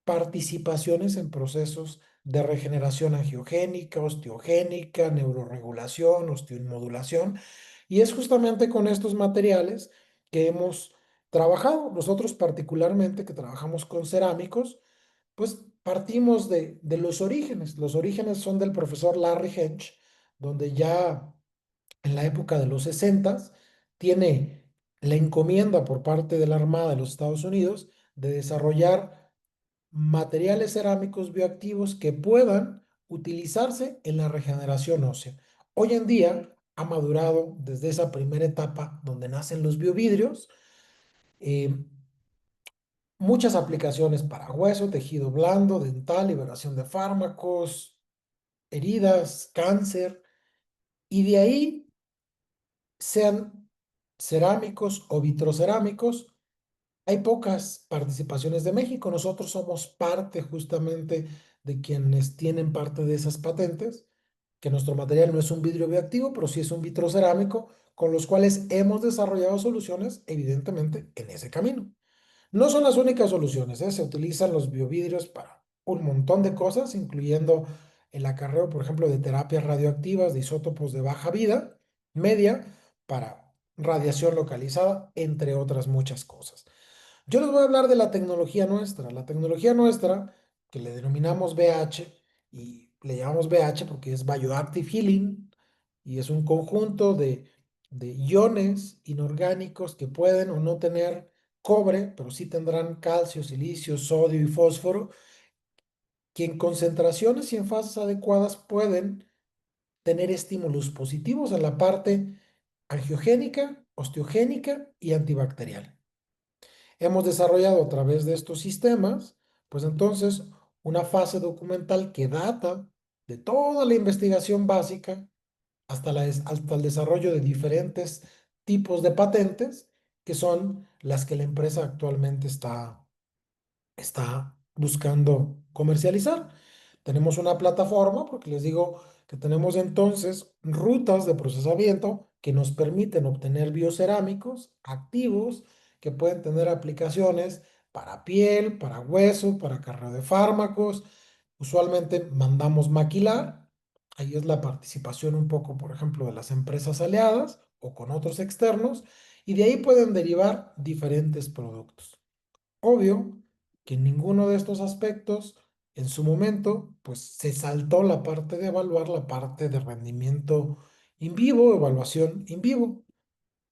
participaciones en procesos de regeneración angiogénica, osteogénica, neuroregulación, osteoinmodulación, y es justamente con estos materiales que hemos trabajado. Nosotros particularmente, que trabajamos con cerámicos, pues partimos de los orígenes. Los orígenes son del profesor Larry Hench, donde ya en la época de los 60 tiene la encomienda por parte de la Armada de los Estados Unidos de desarrollar materiales cerámicos bioactivos que puedan utilizarse en la regeneración ósea. Hoy en día ha madurado desde esa primera etapa donde nacen los biovidrios, eh, muchas aplicaciones para hueso, tejido blando, dental, liberación de fármacos, heridas, cáncer, y de ahí, sean cerámicos o vitrocerámicos, hay pocas participaciones de México. Nosotros somos parte justamente de quienes tienen parte de esas patentes, que nuestro material no es un vidrio bioactivo, pero sí es un vitrocerámico, con los cuales hemos desarrollado soluciones, evidentemente, en ese camino. No son las únicas soluciones, ¿eh? Se utilizan los biovidrios para un montón de cosas, incluyendo el acarreo, por ejemplo, de terapias radioactivas de isótopos de baja vida, media, para radiación localizada, entre otras muchas cosas. Yo les voy a hablar de la tecnología nuestra. La tecnología nuestra, que le denominamos BH, y le llamamos BH porque es Bioactive Healing, y es un conjunto de iones inorgánicos que pueden o no tener cobre, pero sí tendrán calcio, silicio, sodio y fósforo, que en concentraciones y en fases adecuadas pueden tener estímulos positivos en la parte angiogénica, osteogénica y antibacterial. Hemos desarrollado a través de estos sistemas, pues entonces, una fase documental que data de toda la investigación básica hasta el desarrollo de diferentes tipos de patentes, que son las que la empresa actualmente está buscando comercializar. Tenemos una plataforma, porque les digo que tenemos entonces rutas de procesamiento que nos permiten obtener biocerámicos activos que pueden tener aplicaciones para piel, para hueso, para carga de fármacos. Usualmente mandamos maquilar. Ahí es la participación un poco, por ejemplo, de las empresas aliadas o con otros externos, y de ahí pueden derivar diferentes productos. Obvio que en ninguno de estos aspectos, en su momento, pues se saltó la parte de evaluar la parte de rendimiento in vivo, evaluación in vivo.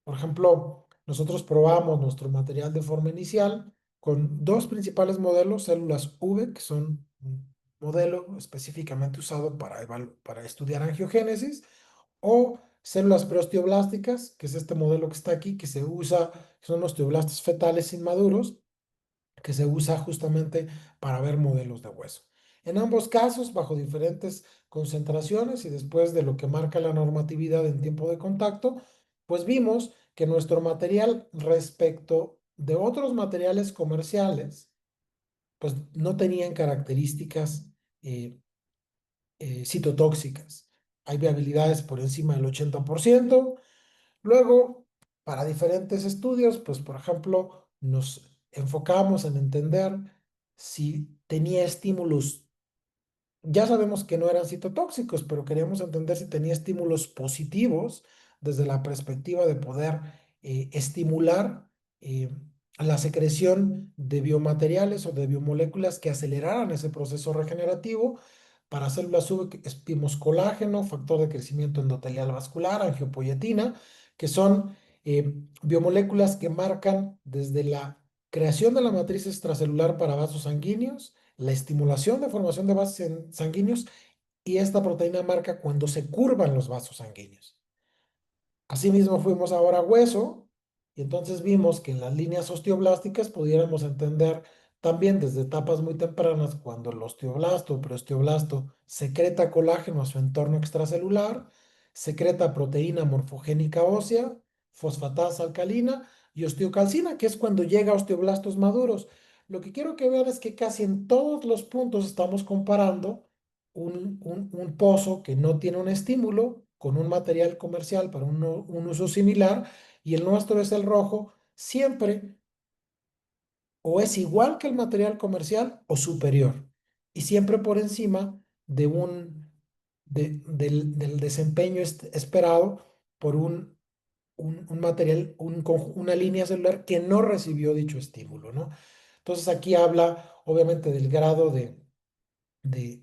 Por ejemplo, nosotros probamos nuestro material de forma inicial con dos principales modelos, células V, que son un modelo específicamente usado para estudiar angiogénesis, o células preosteoblásticas, que es este modelo que está aquí, que se usa, que son los osteoblastos fetales inmaduros, que se usa justamente para ver modelos de hueso. En ambos casos, bajo diferentes concentraciones y después de lo que marca la normatividad en tiempo de contacto, pues vimos que nuestro material respecto de otros materiales comerciales, pues no tenían características eh, citotóxicas. Hay viabilidades por encima del 80%. Luego, para diferentes estudios, pues por ejemplo, nos enfocamos en entender si tenía estímulos. Ya sabemos que no eran citotóxicos, pero queríamos entender si tenía estímulos positivos desde la perspectiva de poder estimular eh, la secreción de biomateriales o de biomoléculas que aceleraran ese proceso regenerativo. Para células V vimos colágeno, factor de crecimiento endotelial vascular, angiopoyetina, que son biomoléculas que marcan desde la creación de la matriz extracelular para vasos sanguíneos, la estimulación de formación de vasos sanguíneos, y esta proteína marca cuando se curvan los vasos sanguíneos. Asimismo, fuimos ahora a hueso y entonces vimos que en las líneas osteoblásticas pudiéramos entender también desde etapas muy tempranas cuando el osteoblasto o preosteoblasto secreta colágeno a su entorno extracelular, secreta proteína morfogénica ósea, fosfatasa alcalina y osteocalcina, que es cuando llega a osteoblastos maduros. Lo que quiero que vean es que casi en todos los puntos estamos comparando un pozo que no tiene un estímulo con un material comercial para un uso similar, y el nuestro es el rojo, siempre o es igual que el material comercial o superior, y siempre por encima del desempeño esperado por un material, una línea celular que no recibió dicho estímulo, ¿no? Entonces aquí habla obviamente del grado de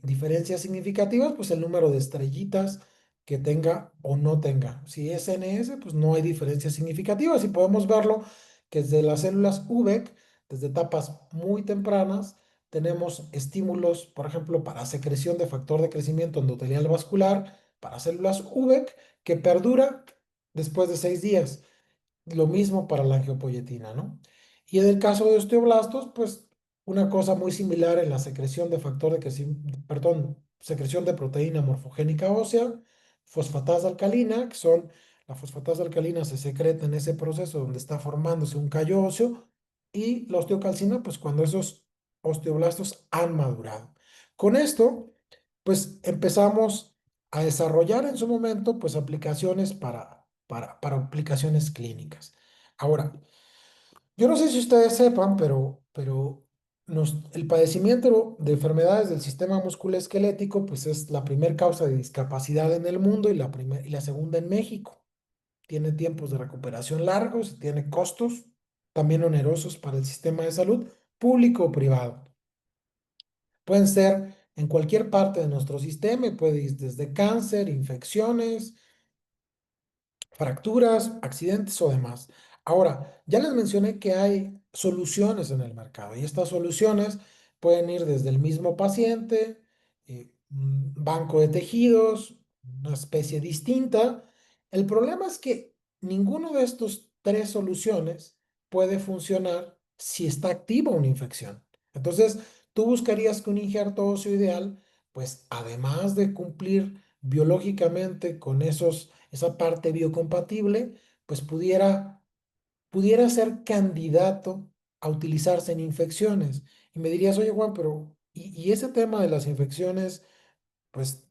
diferencias significativas, pues el número de estrellitas que tenga o no tenga. Si es NS, pues no hay diferencias significativas, y podemos verlo que desde las células UVEC, desde etapas muy tempranas, tenemos estímulos, por ejemplo, para secreción de factor de crecimiento endotelial vascular, para células UVEC, que perdura después de 6 días. Lo mismo para la angiopoyetina, ¿no? Y en el caso de osteoblastos, pues una cosa muy similar en la secreción de factor de crecimiento, perdón, secreción de proteína morfogénica ósea, fosfatasa alcalina, que son, la fosfatasa alcalina se secreta en ese proceso donde está formándose un callo óseo, y la osteocalcina, pues cuando esos osteoblastos han madurado. Con esto, pues empezamos a desarrollar en su momento, pues, aplicaciones para aplicaciones clínicas. Ahora, yo no sé si ustedes sepan, pero el padecimiento de enfermedades del sistema musculoesquelético, pues es la primera causa de discapacidad en el mundo y la segunda en México. Tiene tiempos de recuperación largos y tiene costos también onerosos para el sistema de salud, público o privado. Pueden ser en cualquier parte de nuestro sistema, y puede ir desde cáncer, infecciones, fracturas, accidentes o demás. Ahora, ya les mencioné que hay soluciones en el mercado y estas soluciones pueden ir desde el mismo paciente, un banco de tejidos, una especie distinta. El problema es que ninguno de estos tres soluciones puede funcionar si está activa una infección. Entonces, tú buscarías que un injerto óseo ideal, pues además de cumplir biológicamente con esa parte biocompatible, pues pudiera ser candidato a utilizarse en infecciones. Y me dirías, oye Juan, pero ¿y ese tema de las infecciones, pues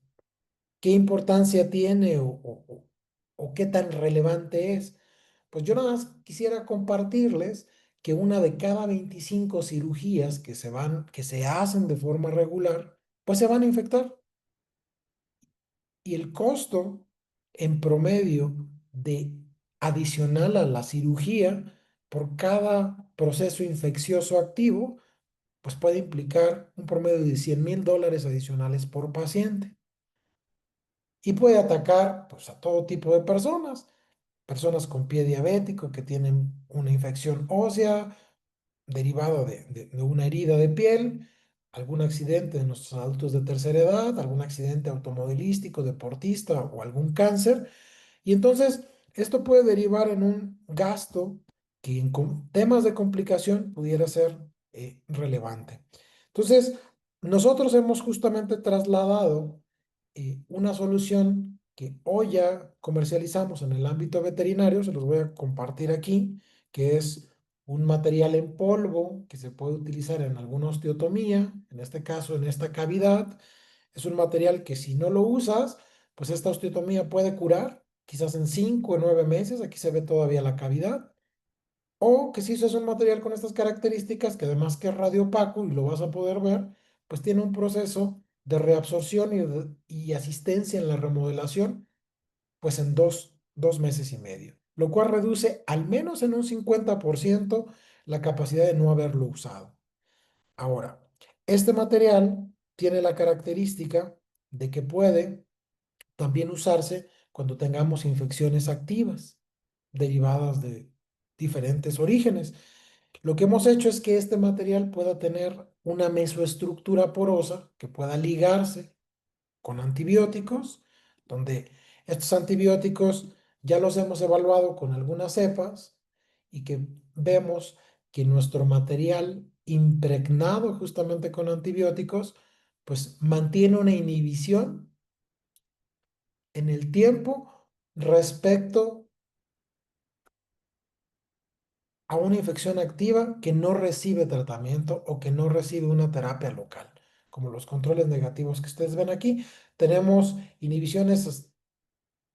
qué importancia tiene o qué tan relevante es? Pues yo nada más quisiera compartirles que una de cada 25 cirugías que se hacen de forma regular, pues se van a infectar. Y el costo en promedio de adicional a la cirugía por cada proceso infeccioso activo, pues puede implicar un promedio de $100,000 adicionales por paciente. Y puede atacar, pues, a todo tipo de personas, personas con pie diabético que tienen una infección ósea derivada de una herida de piel, algún accidente de nuestros adultos de tercera edad, algún accidente automovilístico, deportista o algún cáncer. Y entonces esto puede derivar en un gasto que en temas de complicación pudiera ser relevante. Entonces, nosotros hemos justamente trasladado una solución que hoy ya comercializamos en el ámbito veterinario, se los voy a compartir aquí, que es un material en polvo que se puede utilizar en alguna osteotomía, en este caso en esta cavidad. Es un material que si no lo usas, pues esta osteotomía puede curar, quizás en 5 o 9 meses, aquí se ve todavía la cavidad, o que si usas un material con estas características, que además que es radiopaco y lo vas a poder ver, pues tiene un proceso de reabsorción y asistencia en la remodelación, pues en dos meses y medio, lo cual reduce al menos en un 50% la capacidad de no haberlo usado. Ahora, este material tiene la característica de que puede también usarse cuando tengamos infecciones activas derivadas de diferentes orígenes. Lo que hemos hecho es que este material pueda tener una mesoestructura porosa que pueda ligarse con antibióticos, donde estos antibióticos ya los hemos evaluado con algunas cepas y que vemos que nuestro material impregnado justamente con antibióticos, pues mantiene una inhibición en el tiempo respecto a una infección activa que no recibe tratamiento o que no recibe una terapia local, como los controles negativos que ustedes ven aquí. Tenemos inhibiciones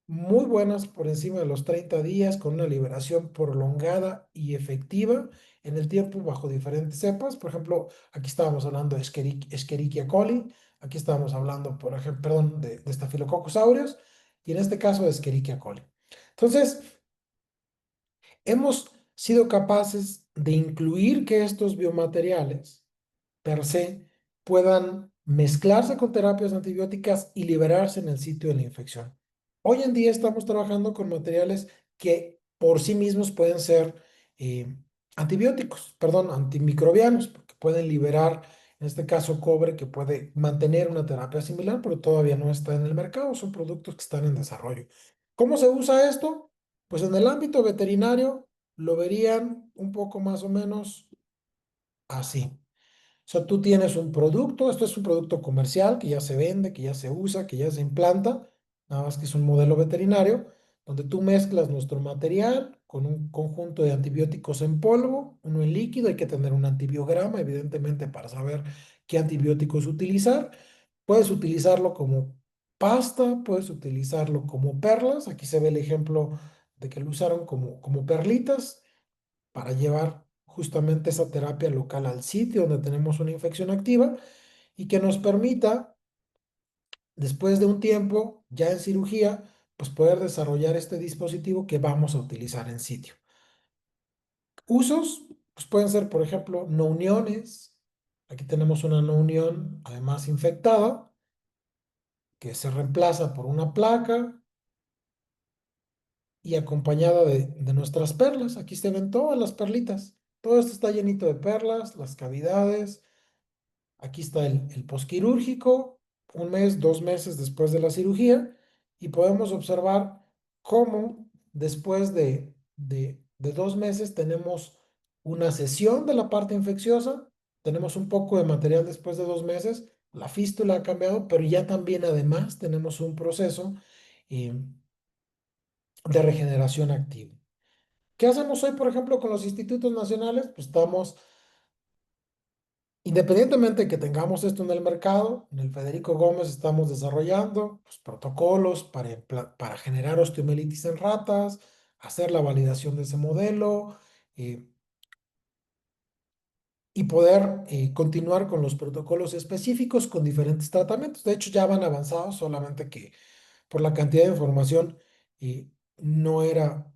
muy buenas por encima de los 30 días, con una liberación prolongada y efectiva en el tiempo bajo diferentes cepas. Por ejemplo, aquí estábamos hablando de Escherichia coli, aquí estábamos hablando, por ejemplo, perdón, de Staphylococcus aureus, y en este caso de Escherichia coli. Entonces, hemos sido capaces de incluir que estos biomateriales per se puedan mezclarse con terapias antibióticas y liberarse en el sitio de la infección. Hoy en día estamos trabajando con materiales que por sí mismos pueden ser eh, antibióticos, perdón, antimicrobianos, porque pueden liberar, en este caso, cobre, que puede mantener una terapia similar, pero todavía no está en el mercado, son productos que están en desarrollo. ¿Cómo se usa esto? Pues en el ámbito veterinario lo verían un poco más o menos así. O sea, tú tienes un producto, esto es un producto comercial que ya se vende, que ya se usa, que ya se implanta, nada más que es un modelo veterinario, donde tú mezclas nuestro material con un conjunto de antibióticos en polvo, uno en líquido, hay que tener un antibiograma, evidentemente, para saber qué antibióticos utilizar. Puedes utilizarlo como pasta, puedes utilizarlo como perlas. Aquí se ve el ejemplo de que lo usaron como perlitas para llevar justamente esa terapia local al sitio donde tenemos una infección activa y que nos permita, después de un tiempo, ya en cirugía, pues poder desarrollar este dispositivo que vamos a utilizar en sitio. Usos, pues pueden ser, por ejemplo, no uniones. Aquí tenemos una no unión, además infectada, que se reemplaza por una placa y acompañada de nuestras perlas. Aquí se ven todas las perlitas. Todo esto está llenito de perlas, las cavidades. Aquí está el posquirúrgico, un mes, 2 meses después de la cirugía, y podemos observar cómo después de 2 meses tenemos una cesión de la parte infecciosa, tenemos un poco de material después de 2 meses, la fístula ha cambiado, pero ya también además tenemos un proceso eh, de regeneración activo. ¿Qué hacemos hoy, por ejemplo, con los institutos nacionales? Pues estamos, independientemente de que tengamos esto en el mercado, en el Federico Gómez estamos desarrollando pues, protocolos para generar osteomielitis en ratas, hacer la validación de ese modelo eh, y poder continuar con los protocolos específicos con diferentes tratamientos. De hecho, ya van avanzados, solamente que por la cantidad de información no era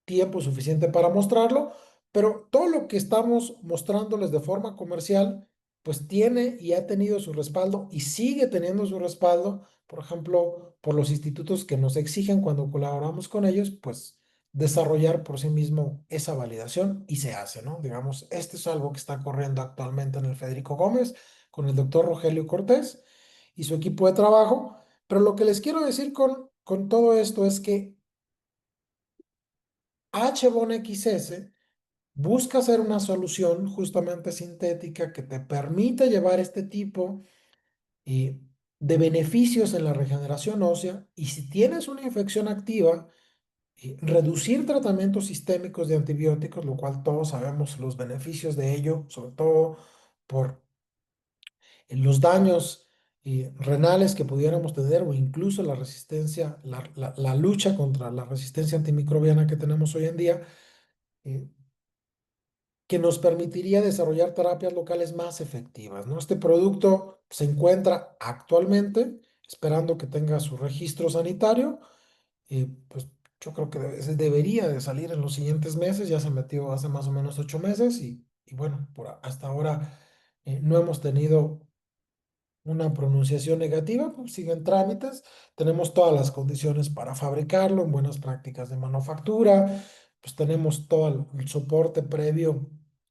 tiempo suficiente para mostrarlo, pero todo lo que estamos mostrándoles de forma comercial, pues tiene y ha tenido su respaldo y sigue teniendo su respaldo, por ejemplo, por los institutos que nos exigen cuando colaboramos con ellos, pues desarrollar por sí mismo esa validación y se hace, ¿no? Digamos, este es algo que está corriendo actualmente en el Federico Gómez con el doctor Rogelio Cortés y su equipo de trabajo, pero lo que les quiero decir con todo esto es que H1XS busca hacer una solución justamente sintética que te permita llevar este tipo eh, de beneficios en la regeneración ósea y si tienes una infección activa, reducir tratamientos sistémicos de antibióticos, lo cual todos sabemos los beneficios de ello, sobre todo por los daños renales que pudiéramos tener o incluso la resistencia, la lucha contra la resistencia antimicrobiana que tenemos hoy en día. eh, que nos permitiría desarrollar terapias locales más efectivas, ¿no? Este producto se encuentra actualmente esperando que tenga su registro sanitario. Pues yo creo que debería de salir en los siguientes meses, ya se metió hace más o menos 8 meses y bueno, hasta ahora no hemos tenido una pronunciación negativa, pues siguen trámites, tenemos todas las condiciones para fabricarlo, en buenas prácticas de manufactura, pues tenemos todo el soporte previo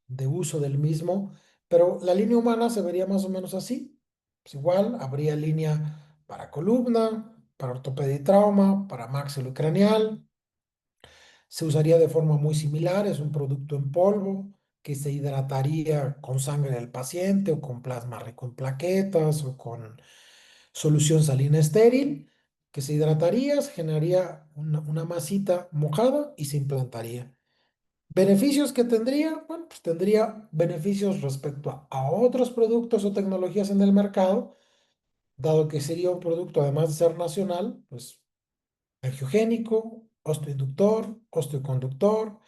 de uso del mismo, pero la línea humana se vería más o menos así, pues igual habría línea para columna, para ortopedia y trauma, para maxilocraneal, se usaría de forma muy similar, es un producto en polvo que se hidrataría con sangre del paciente o con plasma rico en plaquetas o con solución salina estéril, que se hidrataría, se generaría una masita mojada y se implantaría. ¿Beneficios que tendría? Bueno, pues tendría beneficios respecto a otros productos o tecnologías en el mercado, dado que sería un producto, además de ser nacional, pues angiogénico, osteoinductor, osteoconductor,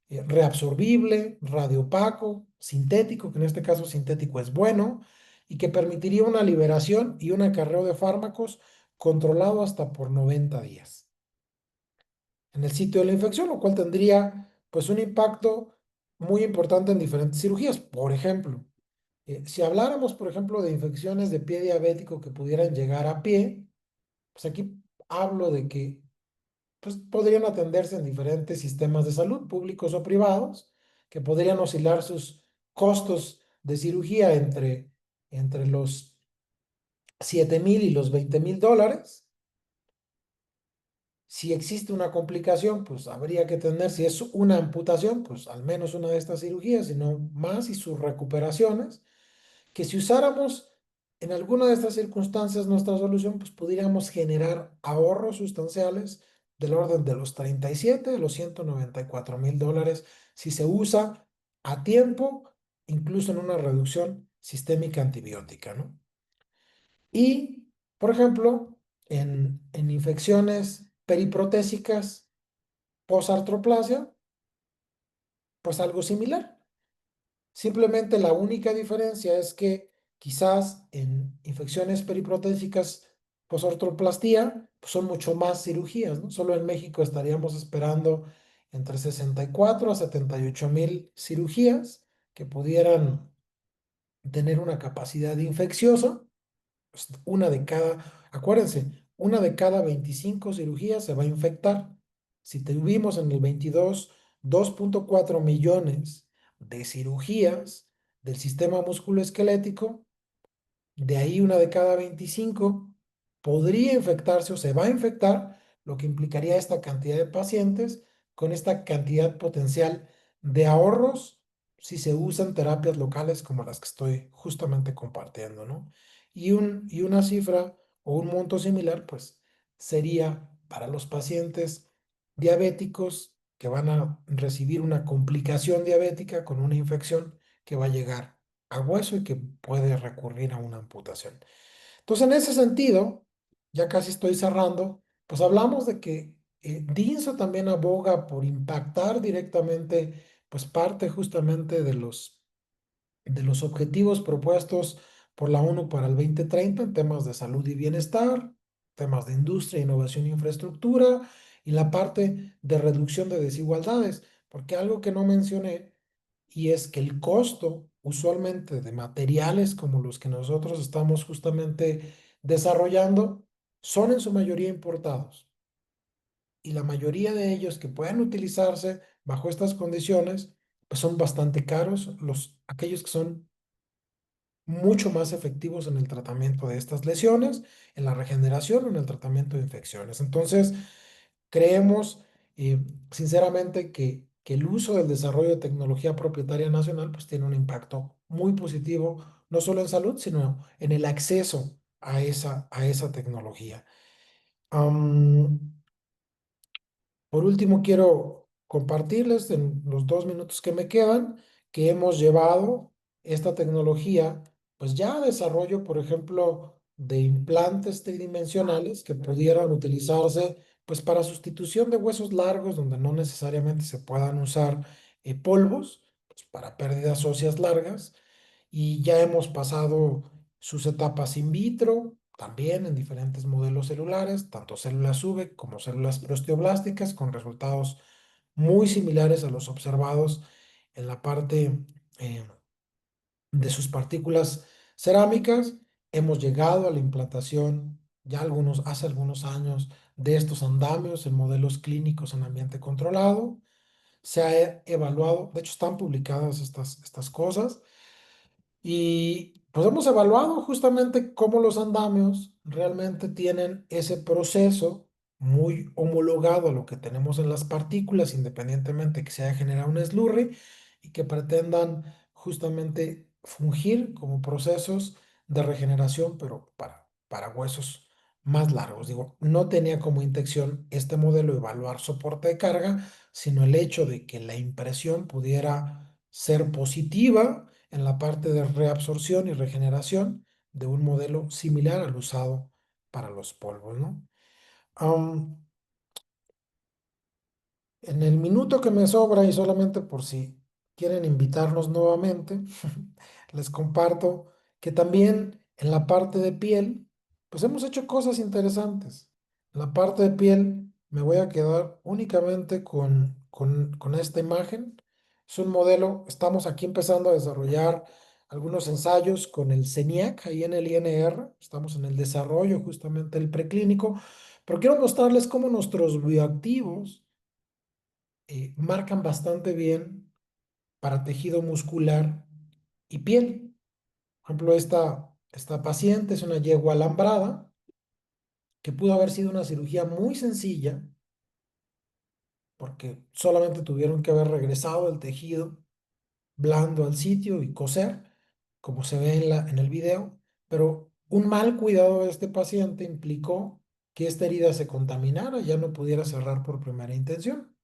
reabsorbible, radioopaco, sintético, que en este caso sintético es bueno, y que permitiría una liberación y un acarreo de fármacos controlado hasta por 90 días en el sitio de la infección, lo cual tendría pues un impacto muy importante en diferentes cirugías. Por ejemplo, si habláramos, por ejemplo, de infecciones de pie diabético que pudieran llegar a pie, pues aquí hablo de que pues, podrían atenderse en diferentes sistemas de salud, públicos o privados, que podrían oscilar sus costos de cirugía entre los 7,000 y los 20,000 dólares. Si existe una complicación, pues habría que tener, si es una amputación, pues al menos una de estas cirugías, sino más y sus recuperaciones, que si usáramos en alguna de estas circunstancias nuestra solución, pues pudiéramos generar ahorros sustanciales del orden de los 37 de los 194,000 dólares si se usa a tiempo, incluso en una reducción sistémica antibiótica, ¿no? Y, por ejemplo, en infecciones periprotésicas posartroplasia, pues algo similar. Simplemente la única diferencia es que quizás en infecciones periprotésicas posartroplastía pues son mucho más cirugías, ¿no? Solo en México estaríamos esperando entre 64 a 78,000 cirugías que pudieran tener una capacidad infecciosa. Pues, acuérdense, una de cada 25 cirugías se va a infectar. Si tuvimos en el 22 2,4 millones de cirugías del sistema musculoesquelético, de ahí una de cada 25 podría infectarse o se va a infectar, lo que implicaría esta cantidad de pacientes con esta cantidad potencial de ahorros si se usan terapias locales como las que estoy justamente compartiendo, ¿no? Y una cifra o un monto similar, pues sería para los pacientes diabéticos que van a recibir una complicación diabética con una infección que va a llegar a hueso y que puede recurrir a una amputación. Entonces, en ese sentido, ya casi estoy cerrando, pues hablamos de que DINSO también aboga por impactar directamente, pues parte justamente de los objetivos propuestos por la ONU para el 2030 en temas de salud y bienestar, temas de industria, innovación e infraestructura y la parte de reducción de desigualdades, porque algo que no mencioné y es que el costo usualmente de materiales como los que nosotros estamos justamente desarrollando son en su mayoría importados y la mayoría de ellos que pueden utilizarse bajo estas condiciones pues son bastante caros, aquellos que son mucho más efectivos en el tratamiento de estas lesiones, en la regeneración o en el tratamiento de infecciones. Entonces, creemos sinceramente que el uso del desarrollo de tecnología propietaria nacional pues tiene un impacto muy positivo, no solo en salud, sino en el acceso a esa tecnología. Am, por último, quiero compartirles en los 2 minutos que me quedan que hemos llevado esta tecnología, pues ya a desarrollo, por ejemplo, de implantes tridimensionales que pudieran utilizarse, pues para sustitución de huesos largos, donde no necesariamente se puedan usar polvos, pues para pérdidas óseas largas, y ya hemos pasado sus etapas in vitro, también en diferentes modelos celulares, tanto células V como células proteoblásticas, con resultados muy similares a los observados en la parte eh, de sus partículas cerámicas. Hemos llegado a la implantación hace algunos años de estos andamios en modelos clínicos en ambiente controlado. Se ha evaluado, de hecho están publicadas estas cosas y pues hemos evaluado justamente cómo los andamios realmente tienen ese proceso muy homologado a lo que tenemos en las partículas, independientemente que se haya generado un slurry y que pretendan justamente fungir como procesos de regeneración, pero para huesos más largos. Digo, no tenía como intención este modelo evaluar soporte de carga, sino el hecho de que la impresión pudiera ser positiva en la parte de reabsorción y regeneración de un modelo similar al usado para los polvos, ¿no? Am, en el minuto que me sobra y solamente por si quieren invitarnos nuevamente, les comparto que también en la parte de piel, pues hemos hecho cosas interesantes. En la parte de piel me voy a quedar únicamente con esta imagen. Es un modelo, estamos aquí empezando a desarrollar algunos ensayos con el CENIAC, ahí en el INR, estamos en el desarrollo justamente del preclínico, pero quiero mostrarles cómo nuestros bioactivos marcan bastante bien para tejido muscular y piel. Por ejemplo, esta paciente es una yegua alambrada que pudo haber sido una cirugía muy sencilla porque solamente tuvieron que haber regresado el tejido blando al sitio y coser, como se ve en el video, pero un mal cuidado de este paciente implicó que esta herida se contaminara y ya no pudiera cerrar por primera intención.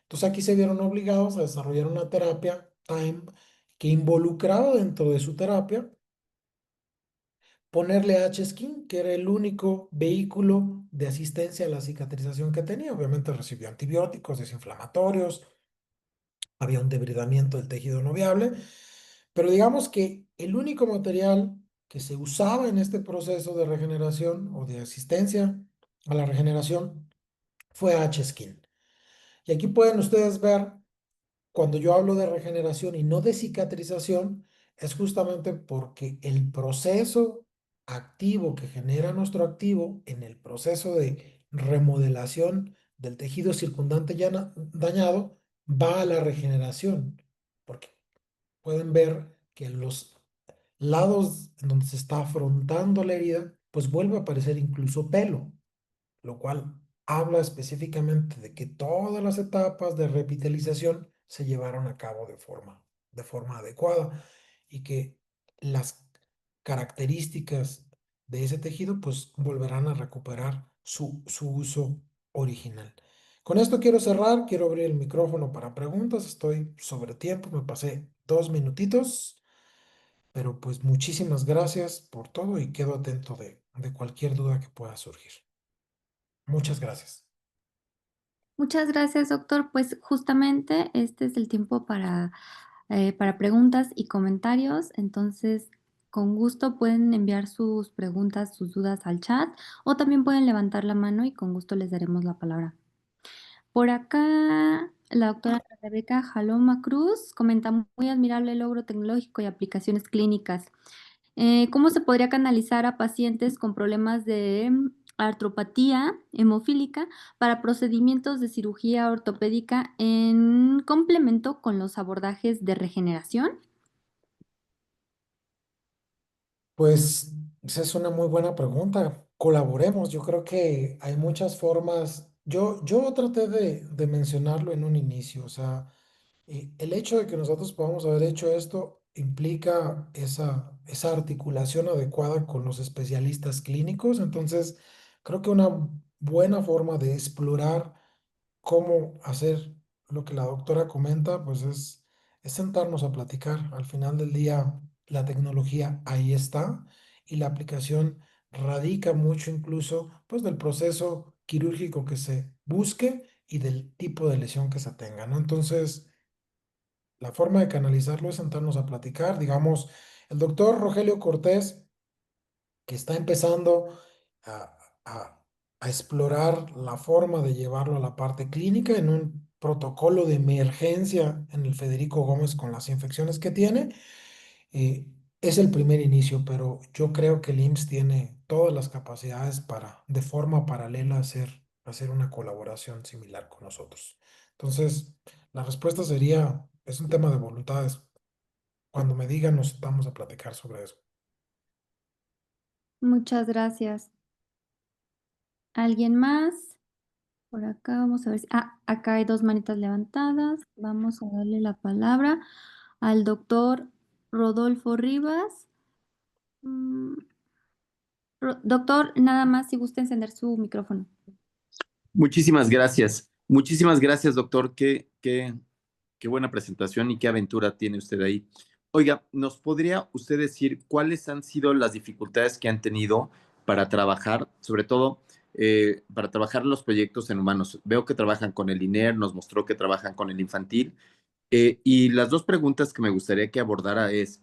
Entonces aquí se vieron obligados a desarrollar una terapia TIME que involucraba dentro de su terapia ponerle H-Skin, que era el único vehículo de asistencia a la cicatrización que tenía. Obviamente recibió antibióticos, desinflamatorios, había un debridamiento del tejido no viable, pero digamos que el único material que se usaba en este proceso de regeneración o de asistencia a la regeneración fue H-Skin. Y aquí pueden ustedes ver, cuando yo hablo de regeneración y no de cicatrización, es justamente porque el proceso activo que genera nuestro activo en el proceso de remodelación del tejido circundante ya dañado va a la regeneración. Porque pueden ver que en los lados en donde se está afrontando la herida, pues vuelve a aparecer incluso pelo, lo cual habla específicamente de que todas las etapas de revitalización se llevaron a cabo de forma adecuada y que las características de ese tejido pues volverán a recuperar su uso original. Con esto quiero cerrar, quiero abrir el micrófono para preguntas, estoy sobre tiempo, me pasé 2 minutitos, pero pues muchísimas gracias por todo y quedo atento de cualquier duda que pueda surgir. Muchas gracias. Muchas gracias, doctor. Pues justamente este es el tiempo para preguntas y comentarios. Entonces, con gusto pueden enviar sus preguntas, sus dudas al chat o también pueden levantar la mano y con gusto les daremos la palabra. Por acá, la doctora Rebeca Jaloma Cruz comenta muy admirable logro tecnológico y aplicaciones clínicas. ¿Cómo se podría canalizar a pacientes con problemas de artropatía hemofílica para procedimientos de cirugía ortopédica en complemento con los abordajes de regeneración? Pues esa es una muy buena pregunta. Colaboremos. Yo creo que hay muchas formas. Yo traté de mencionarlo en un inicio. O sea, el hecho de que nosotros podamos haber hecho esto implica esa articulación adecuada con los especialistas clínicos. Entonces, creo que una buena forma de explorar cómo hacer lo que la doctora comenta, pues es sentarnos a platicar. Al final del día, la tecnología ahí está y la aplicación radica mucho incluso pues del proceso quirúrgico que se busque y del tipo de lesión que se tenga, ¿no? Entonces, la forma de canalizarlo es sentarnos a platicar. Digamos, el doctor Rogelio Cortés, que está empezando a, a- a explorar la forma de llevarlo a la parte clínica en un protocolo de emergencia en el Federico Gómez con las infecciones que tiene. eh, es el primer inicio, pero yo creo que el IMSS tiene todas las capacidades para, de forma paralela, hacer una colaboración similar con nosotros. Entonces, la respuesta sería, es un tema de voluntades. Cuando me digan, nos vamos a platicar sobre eso. Muchas gracias. ¿Alguien más? Por acá vamos a ver si... Ah, acá hay dos manitas levantadas. Vamos a darle la palabra al doctor Rodolfo Rivas. Mm, Doctor, nada más si gusta encender su micrófono. Muchísimas gracias. Muchísimas gracias, doctor. Qué buena presentación y qué aventura tiene usted ahí. Oiga, ¿nos podría usted decir cuáles han sido las dificultades que han tenido para trabajar, sobre todo para trabajar los proyectos en humanos? Veo que trabajan con el INER, nos mostró que trabajan con el infantil. Y las dos preguntas que me gustaría que abordara es,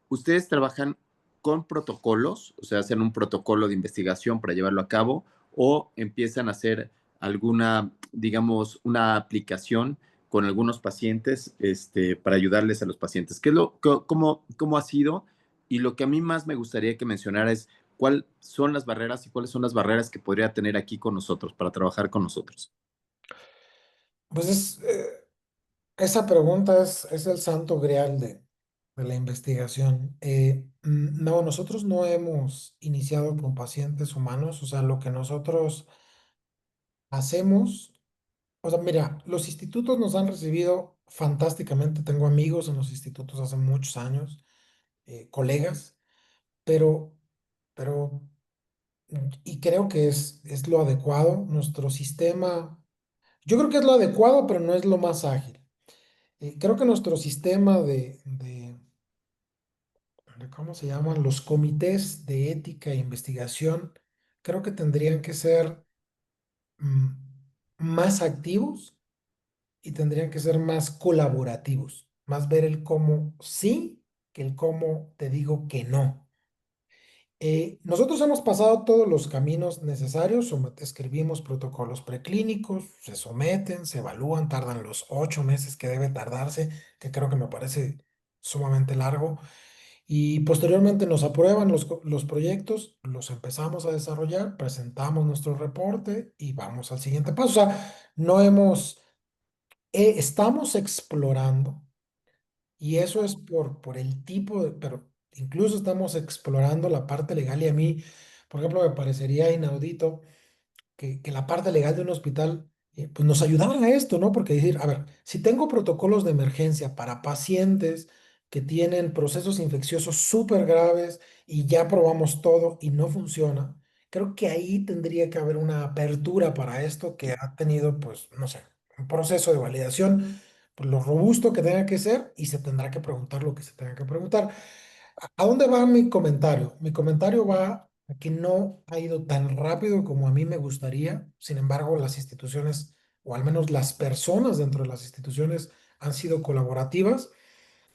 ¿ustedes trabajan con protocolos, o sea, hacen un protocolo de investigación para llevarlo a cabo o empiezan a hacer alguna, digamos, una aplicación con algunos pacientes para ayudarles a los pacientes? ¿Cómo ha sido? Y lo que a mí más me gustaría que mencionara es cuáles son las barreras y cuáles son las barreras que podría tener aquí con nosotros, para trabajar con nosotros. Pues esa pregunta es el santo grial de la investigación. No, nosotros no hemos iniciado con pacientes humanos, o sea, lo que nosotros hacemos, o sea, mira, los institutos nos han recibido fantásticamente. Tengo amigos en los institutos hace muchos años, colegas, pero, pero, y creo que es lo adecuado. Nuestro sistema, yo creo que es lo adecuado, pero no es lo más ágil. Creo que nuestro sistema ¿cómo se llaman? Los comités de ética e investigación, creo que tendrían que ser mm, más activos y tendrían que ser más colaborativos, más ver el cómo sí que el cómo te digo que no. Nosotros hemos pasado todos los caminos necesarios, escribimos protocolos preclínicos, se someten, se evalúan, tardan los 8 meses que debe tardarse, que creo que me parece sumamente largo, y posteriormente nos aprueban los proyectos, los empezamos a desarrollar, presentamos nuestro reporte y vamos al siguiente paso. O sea, no hemos, estamos explorando. Y eso es por el tipo de, pero incluso estamos explorando la parte legal y a mí, por ejemplo, me parecería inaudito que la parte legal de un hospital pues nos ayudara a esto, ¿no? Porque decir, a ver, si tengo protocolos de emergencia para pacientes que tienen procesos infecciosos súper graves y ya probamos todo y no funciona, creo que ahí tendría que haber una apertura para esto que ha tenido, pues, no sé, un proceso de validación, pues lo robusto que tenga que ser y se tendrá que preguntar lo que se tenga que preguntar. ¿A dónde va mi comentario? Mi comentario va a que no ha ido tan rápido como a mí me gustaría. Sin embargo, las instituciones, o al menos las personas dentro de las instituciones, han sido colaborativas.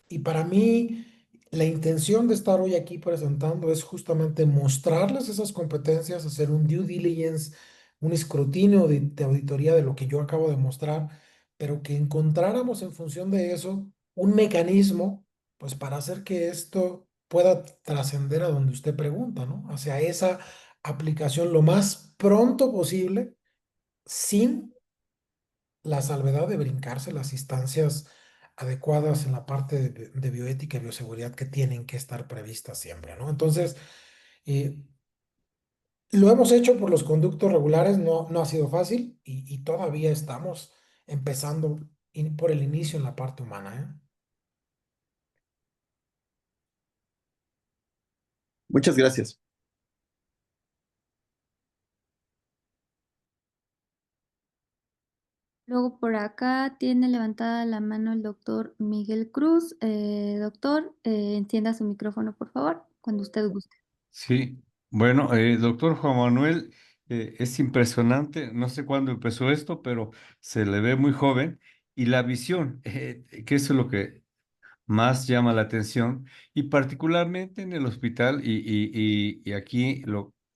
Y para mí, la intención de estar hoy aquí presentando es justamente mostrarles esas competencias, hacer un due diligence, un escrutinio de auditoría de lo que yo acabo de mostrar, pero que encontráramos en función de eso un mecanismo, pues para hacer que esto pueda trascender a donde usted pregunta, ¿no? Hacia esa aplicación lo más pronto posible, sin la salvedad de brincarse las instancias adecuadas en la parte de bioética y bioseguridad que tienen que estar previstas siempre, ¿no? Entonces, eh, lo hemos hecho por los conductos regulares, no ha sido fácil y todavía estamos empezando por el inicio en la parte humana, ¿eh? Muchas gracias. Luego por acá tiene levantada la mano el doctor Miguel Cruz. Doctor, encienda su micrófono, por favor, cuando usted guste. Sí, bueno, doctor Juan Manuel, es impresionante, no sé cuándo empezó esto, pero se le ve muy joven y la visión, que eso es lo que más llama la atención, y particularmente en el hospital, y aquí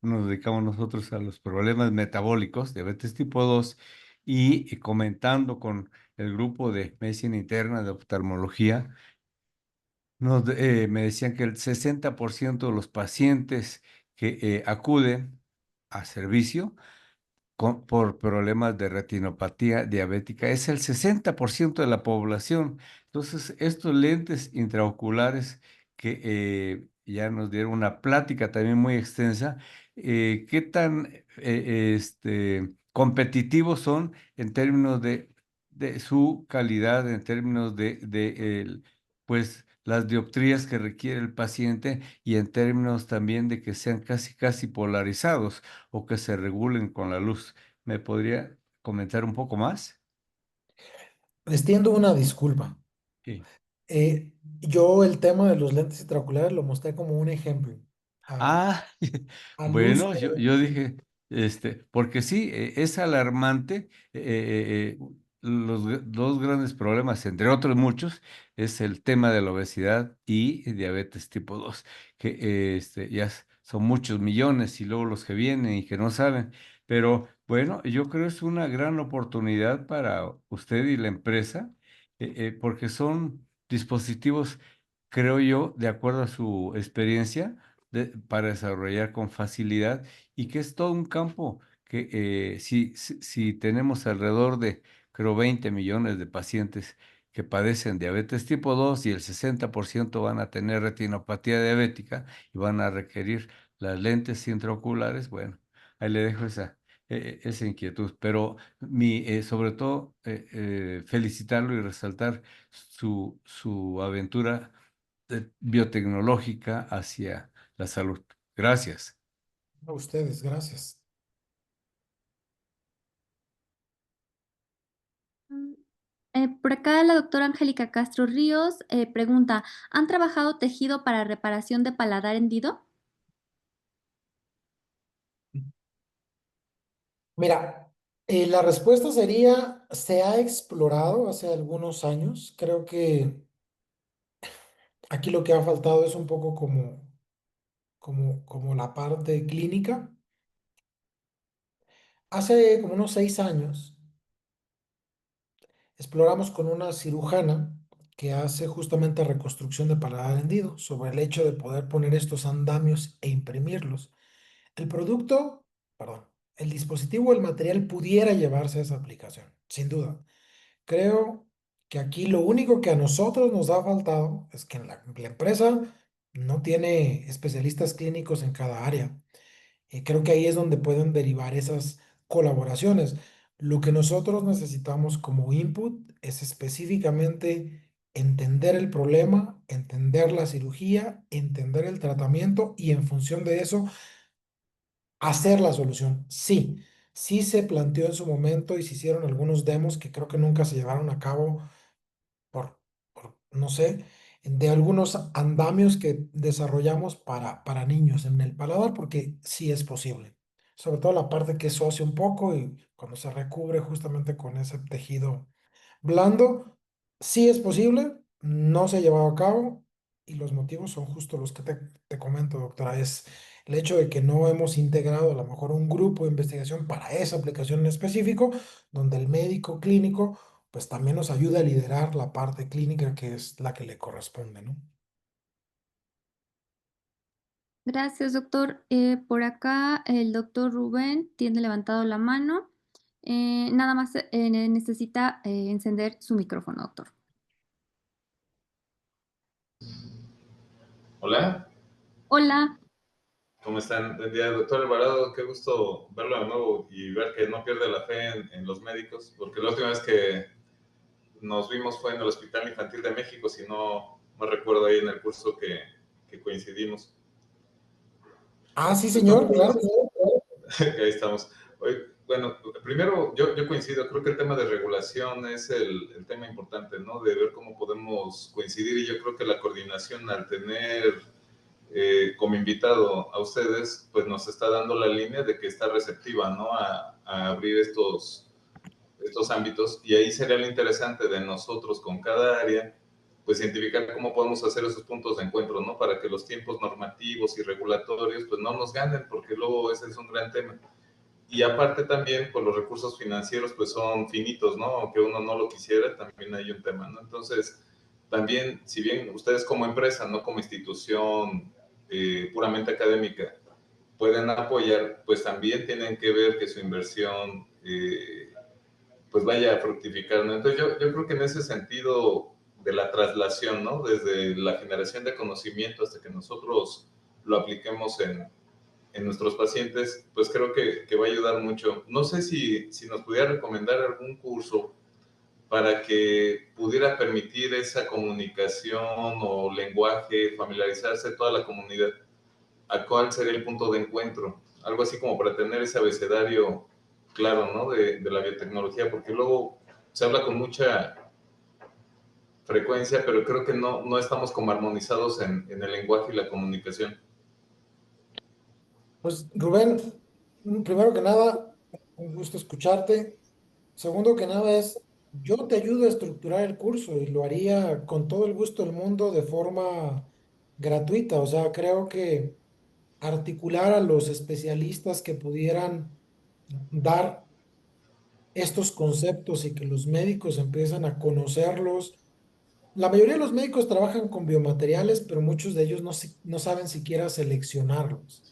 nos dedicamos nosotros a los problemas metabólicos, diabetes tipo 2 y comentando con el grupo de medicina interna de oftalmología. Me decían que el 60% de los pacientes que acuden a servicio por problemas de retinopatía diabética es el 60% de la población. Entonces, estos lentes intraoculares que ya nos dieron una plática también muy extensa, ¿qué tan competitivos son en términos de su calidad, en términos pues, las dioptrías que requiere el paciente y en términos también de que sean casi, casi polarizados o que se regulen con la luz? ¿Me podría comentar un poco más? Les tiendo una disculpa. Sí. Yo el tema de los lentes intraoculares lo mostré como un ejemplo, a- Ah, al bueno, uso yo dije, porque sí, es alarmante. Los dos grandes problemas, entre otros muchos, es el tema de la obesidad y diabetes tipo 2 que son muchos millones y luego los que vienen y que no saben. Pero bueno, yo creo es una gran oportunidad para usted y la empresa, porque son dispositivos, creo yo, de acuerdo a su experiencia para desarrollar con facilidad y que es todo un campo que si tenemos alrededor de, creo, 20 millones de pacientes que padecen diabetes tipo 2 y el 60% van a tener retinopatía diabética y van a requerir las lentes intraoculares, bueno, ahí le dejo esa inquietud, pero sobre todo felicitarlo y resaltar su aventura biotecnológica hacia la salud. Gracias. a ustedes. Gracias. Mm, Por acá la doctora Angélica Castro Ríos pregunta, ¿han trabajado tejido para reparación de paladar hendido? Mira, la respuesta sería, se ha explorado hace algunos años. Creo que aquí lo que ha faltado es un poco como la parte clínica. Hace como unos 6 años exploramos con una cirujana que hace justamente reconstrucción de paladar hendido sobre el hecho de poder poner estos andamios e imprimirlos. El producto, perdón, el dispositivo, el material pudiera llevarse a esa aplicación, sin duda. Creo que aquí lo único que a nosotros nos ha faltado es que la empresa no tiene especialistas clínicos en cada área. Creo que ahí es donde pueden derivar esas colaboraciones. Lo que nosotros necesitamos como input es específicamente entender el problema, entender la cirugía, entender el tratamiento y en función de eso hacer la solución. Sí, sí se planteó en su momento y se hicieron algunos demos que creo que nunca se llevaron a cabo no sé, de algunos andamios que desarrollamos para niños en el paladar, porque sí es posible. Sobre todo la parte que se un poco y cuando se recubre justamente con ese tejido blando, sí es posible, no se ha llevado a cabo y los motivos son justo los que te comento, doctora. Es el hecho de que no hemos integrado a lo mejor un grupo de investigación para esa aplicación en específico, donde el médico clínico pues también nos ayuda a liderar la parte clínica que es la que le corresponde, ¿no? Gracias, doctor. Por acá el doctor Rubén tiene levantado la mano. Nada más necesita encender su micrófono, doctor. Hola, Hola. ¿cómo están? Buen día, doctor Alvarado. Qué gusto verlo de nuevo y ver que no pierde la fe en los médicos, porque la última vez que nos vimos fue en el Hospital Infantil de México, si no recuerdo ahí en el curso que coincidimos. Ah, sí, señor, claro. Entonces, ahí estamos. Hoy, bueno, primero yo coincido, creo que el tema de regulación es el tema importante, ¿no? De ver cómo podemos coincidir y yo creo que la coordinación al tener como invitado a ustedes, pues nos está dando la línea de que está receptiva, ¿no? A abrir estos ámbitos y ahí sería lo interesante de nosotros con cada área, pues identificar cómo podemos hacer esos puntos de encuentro, ¿no? Para que los tiempos normativos y regulatorios, pues no nos ganen, porque luego ese es un gran tema. Y aparte también, pues los recursos financieros, pues son finitos, ¿no? Aunque uno no lo quisiera, también hay un tema, ¿no? Entonces, también, si bien ustedes como empresa, no como institución puramente académica, pueden apoyar, pues también tienen que ver que su inversión pues vaya a fructificar, ¿no? Entonces yo creo que en ese sentido de la traslación, ¿no? Desde la generación de conocimiento hasta que nosotros lo apliquemos en nuestros pacientes, pues creo que va a ayudar mucho. No sé si nos pudiera recomendar algún curso para que pudiera permitir esa comunicación o lenguaje, familiarizarse toda la comunidad, a cuál sería el punto de encuentro, algo así como para tener ese abecedario claro, ¿no? De la biotecnología, porque luego se habla con mucha frecuencia, pero creo que no estamos como armonizados en el lenguaje y la comunicación. Pues Rubén, primero que nada, un gusto escucharte. Segundo que nada yo te ayudo a estructurar el curso y lo haría con todo el gusto del mundo de forma gratuita. O sea, creo que articular a los especialistas que pudieran dar estos conceptos y que los médicos empiezan a conocerlos. La mayoría de los médicos trabajan con biomateriales, pero muchos de ellos no saben siquiera seleccionarlos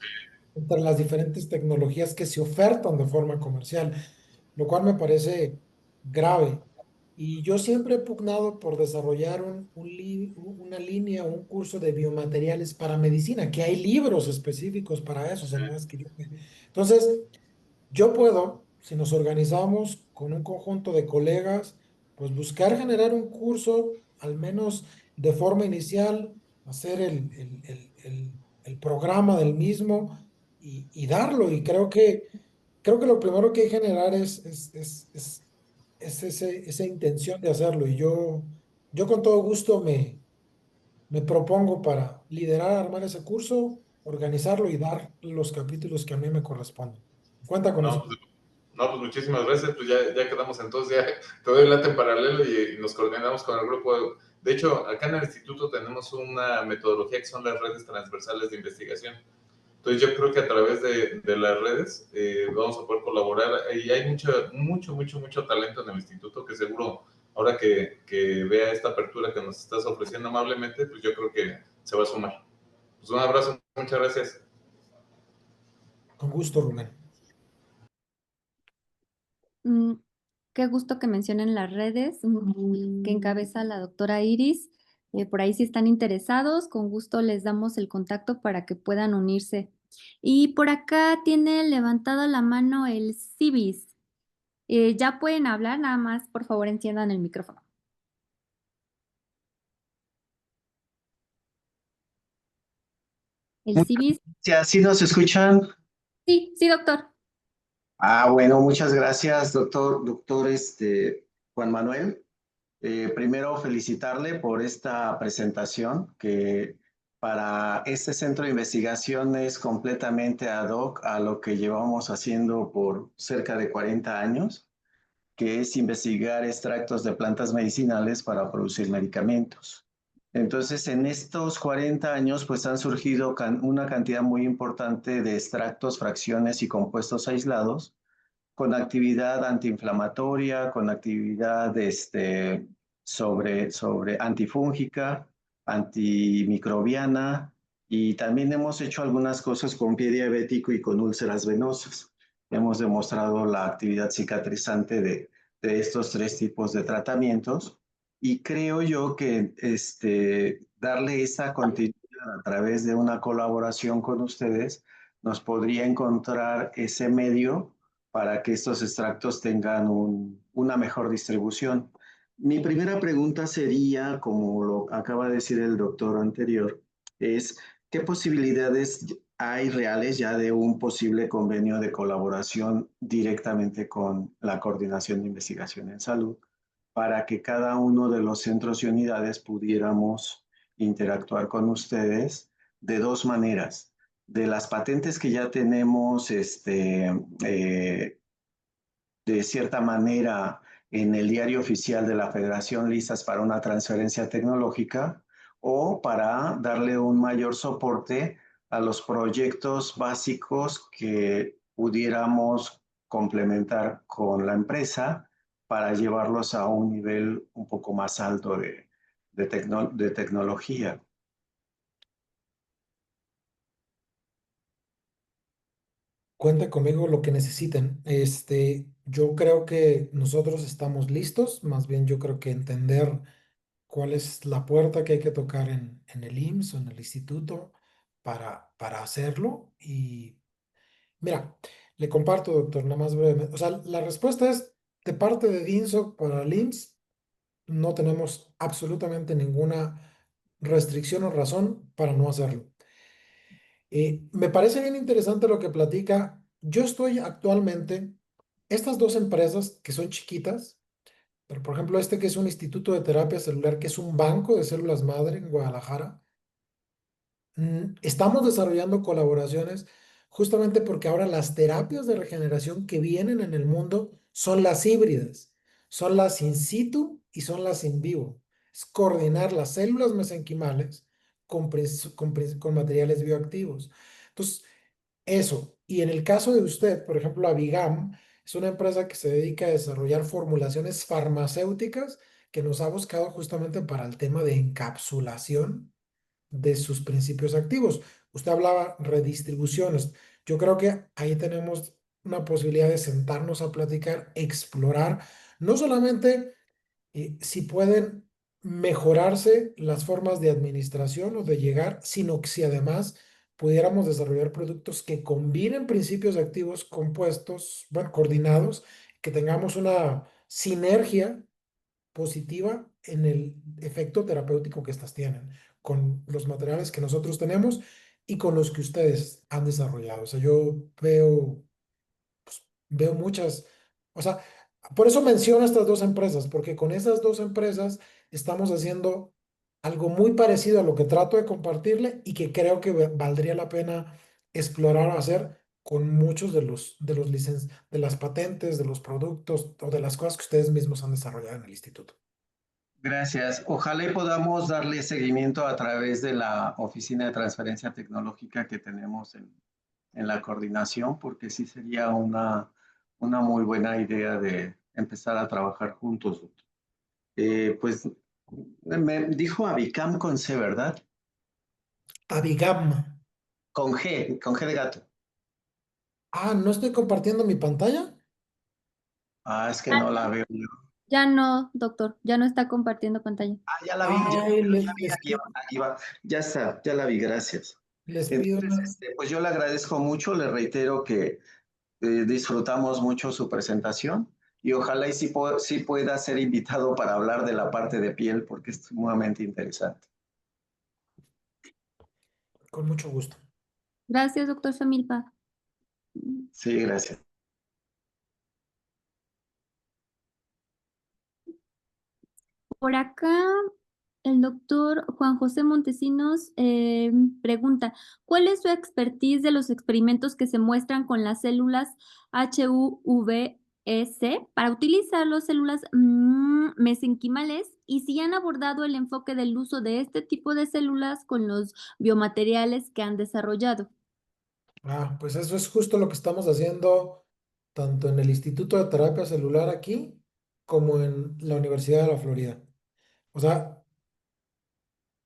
entre las diferentes tecnologías que se ofertan de forma comercial, lo cual me parece grave. Y yo siempre he pugnado por desarrollar una línea, un curso de biomateriales para medicina, que hay libros específicos para eso, o sea, no es que yo... Entonces, yo puedo, si nos organizamos con un conjunto de colegas, pues buscar generar un curso, al menos de forma inicial, hacer el programa del mismo y darlo. Y creo que lo primero que hay que generar es esa intención de hacerlo y yo con todo gusto me propongo para liderar, armar ese curso, organizarlo y dar los capítulos que a mí me corresponden. Cuenta con No, eso. pues, no, pues muchísimas gracias, pues ya quedamos entonces, ya te doy lata en paralelo y nos coordinamos con el grupo. De hecho, acá en el instituto tenemos una metodología que son las redes transversales de investigación. Entonces yo creo que a través de las redes vamos a poder colaborar y hay mucho talento en el instituto que seguro ahora que vea esta apertura que nos estás ofreciendo amablemente, pues yo creo que se va a sumar. Pues un abrazo, muchas gracias. Con gusto, Rubén. Mm, Qué gusto que mencionen las redes que encabeza la doctora Iris. Por ahí si están interesados, con gusto les damos el contacto para que puedan unirse. Y por acá tiene levantada la mano el Civis. Ya pueden hablar, nada más por favor enciendan el micrófono. El Muchas Civis, gracias. ¿Sí nos escuchan? sí, sí, doctor. Bueno, muchas gracias, doctor Juan Manuel. Primero, felicitarle por esta presentación que para este centro de investigación es completamente ad hoc a lo que llevamos haciendo por cerca de 40 años, que es investigar extractos de plantas medicinales para producir medicamentos. Entonces, en estos 40 años, pues han surgido una cantidad muy importante de extractos, fracciones y compuestos aislados con actividad antiinflamatoria, con actividad sobre antifúngica, antimicrobiana, y también hemos hecho algunas cosas con pie diabético y con úlceras venosas. Hemos demostrado la actividad cicatrizante de estos tres tipos de tratamientos y creo yo que darle esa continuidad a través de una colaboración con ustedes nos podría encontrar ese medio para que estos extractos tengan una mejor distribución. Mi primera pregunta sería, como lo acaba de decir el doctor anterior, es ¿qué posibilidades hay reales ya de un posible convenio de colaboración directamente con la Coordinación de Investigación en Salud para que cada uno de los centros y unidades pudiéramos interactuar con ustedes de dos maneras? De las patentes que ya tenemos de cierta manera en el diario oficial de la Federación listas para una transferencia tecnológica o para darle un mayor soporte a los proyectos básicos que pudiéramos complementar con la empresa para llevarlos a un nivel un poco más alto de tecnología. Cuenta conmigo lo que necesiten. Yo creo que nosotros estamos listos, más bien yo creo que entender cuál es la puerta que hay que tocar en el IMSS o en el instituto para hacerlo. Y mira, le comparto, doctor, nada más brevemente. O sea, la respuesta es de parte de DINSOC para el IMSS, no tenemos absolutamente ninguna restricción o razón para no hacerlo. Me parece bien interesante lo que platica. Yo estoy actualmente, estas dos empresas que son chiquitas, pero por ejemplo este que es un instituto de terapia celular, que es un banco de células madre en Guadalajara, estamos desarrollando colaboraciones justamente porque ahora las terapias de regeneración que vienen en el mundo son las híbridas, son las in situ y son las in vivo. Es coordinar las células mesenquimales con materiales bioactivos. Entonces, eso. Y en el caso de usted, por ejemplo, Avigam es una empresa que se dedica a desarrollar formulaciones farmacéuticas que nos ha buscado justamente para el tema de encapsulación de sus principios activos. Usted hablaba redistribuciones. Yo creo que ahí tenemos una posibilidad de sentarnos a platicar, explorar, no solamente si pueden mejorarse las formas de administración o de llegar, sino que si además pudiéramos desarrollar productos que combinen principios activos compuestos, bueno, coordinados, que tengamos una sinergia positiva en el efecto terapéutico que estas tienen, con los materiales que nosotros tenemos y con los que ustedes han desarrollado. O sea, yo veo muchas, o sea, Por eso menciono estas dos empresas, porque con esas dos empresas estamos haciendo algo muy parecido a lo que trato de compartirle y que creo que valdría la pena explorar o hacer con muchos de las patentes, de los productos o de las cosas que ustedes mismos han desarrollado en el instituto. Gracias. Ojalá y podamos darle seguimiento a través de la Oficina de Transferencia Tecnológica que tenemos en la coordinación, porque sí sería una muy buena idea de empezar a trabajar juntos. Pues me dijo Avicam con C, ¿verdad? Abigam. Con G de gato. Ah, ¿no estoy compartiendo mi pantalla? Ah, es que no la veo yo. Ya no, doctor, ya no está compartiendo pantalla. Ah, ya la vi, Ay, aquí va, aquí va. Ya está, ya la vi, gracias. les pido Entonces, una... pues yo le agradezco mucho, le reitero que disfrutamos mucho su presentación y ojalá y sí pueda ser invitado para hablar de la parte de piel porque es sumamente interesante. Con mucho gusto. Gracias, doctor Samilpa. Sí, gracias. Por acá, el doctor Juan José Montesinos pregunta, ¿cuál es su expertise de los experimentos que se muestran con las células HUVEC para utilizar las células mesenquimales y si han abordado el enfoque del uso de este tipo de células con los biomateriales que han desarrollado? Ah, pues eso es justo lo que estamos haciendo tanto en el Instituto de Terapia Celular aquí como en la Universidad de la Florida. O sea,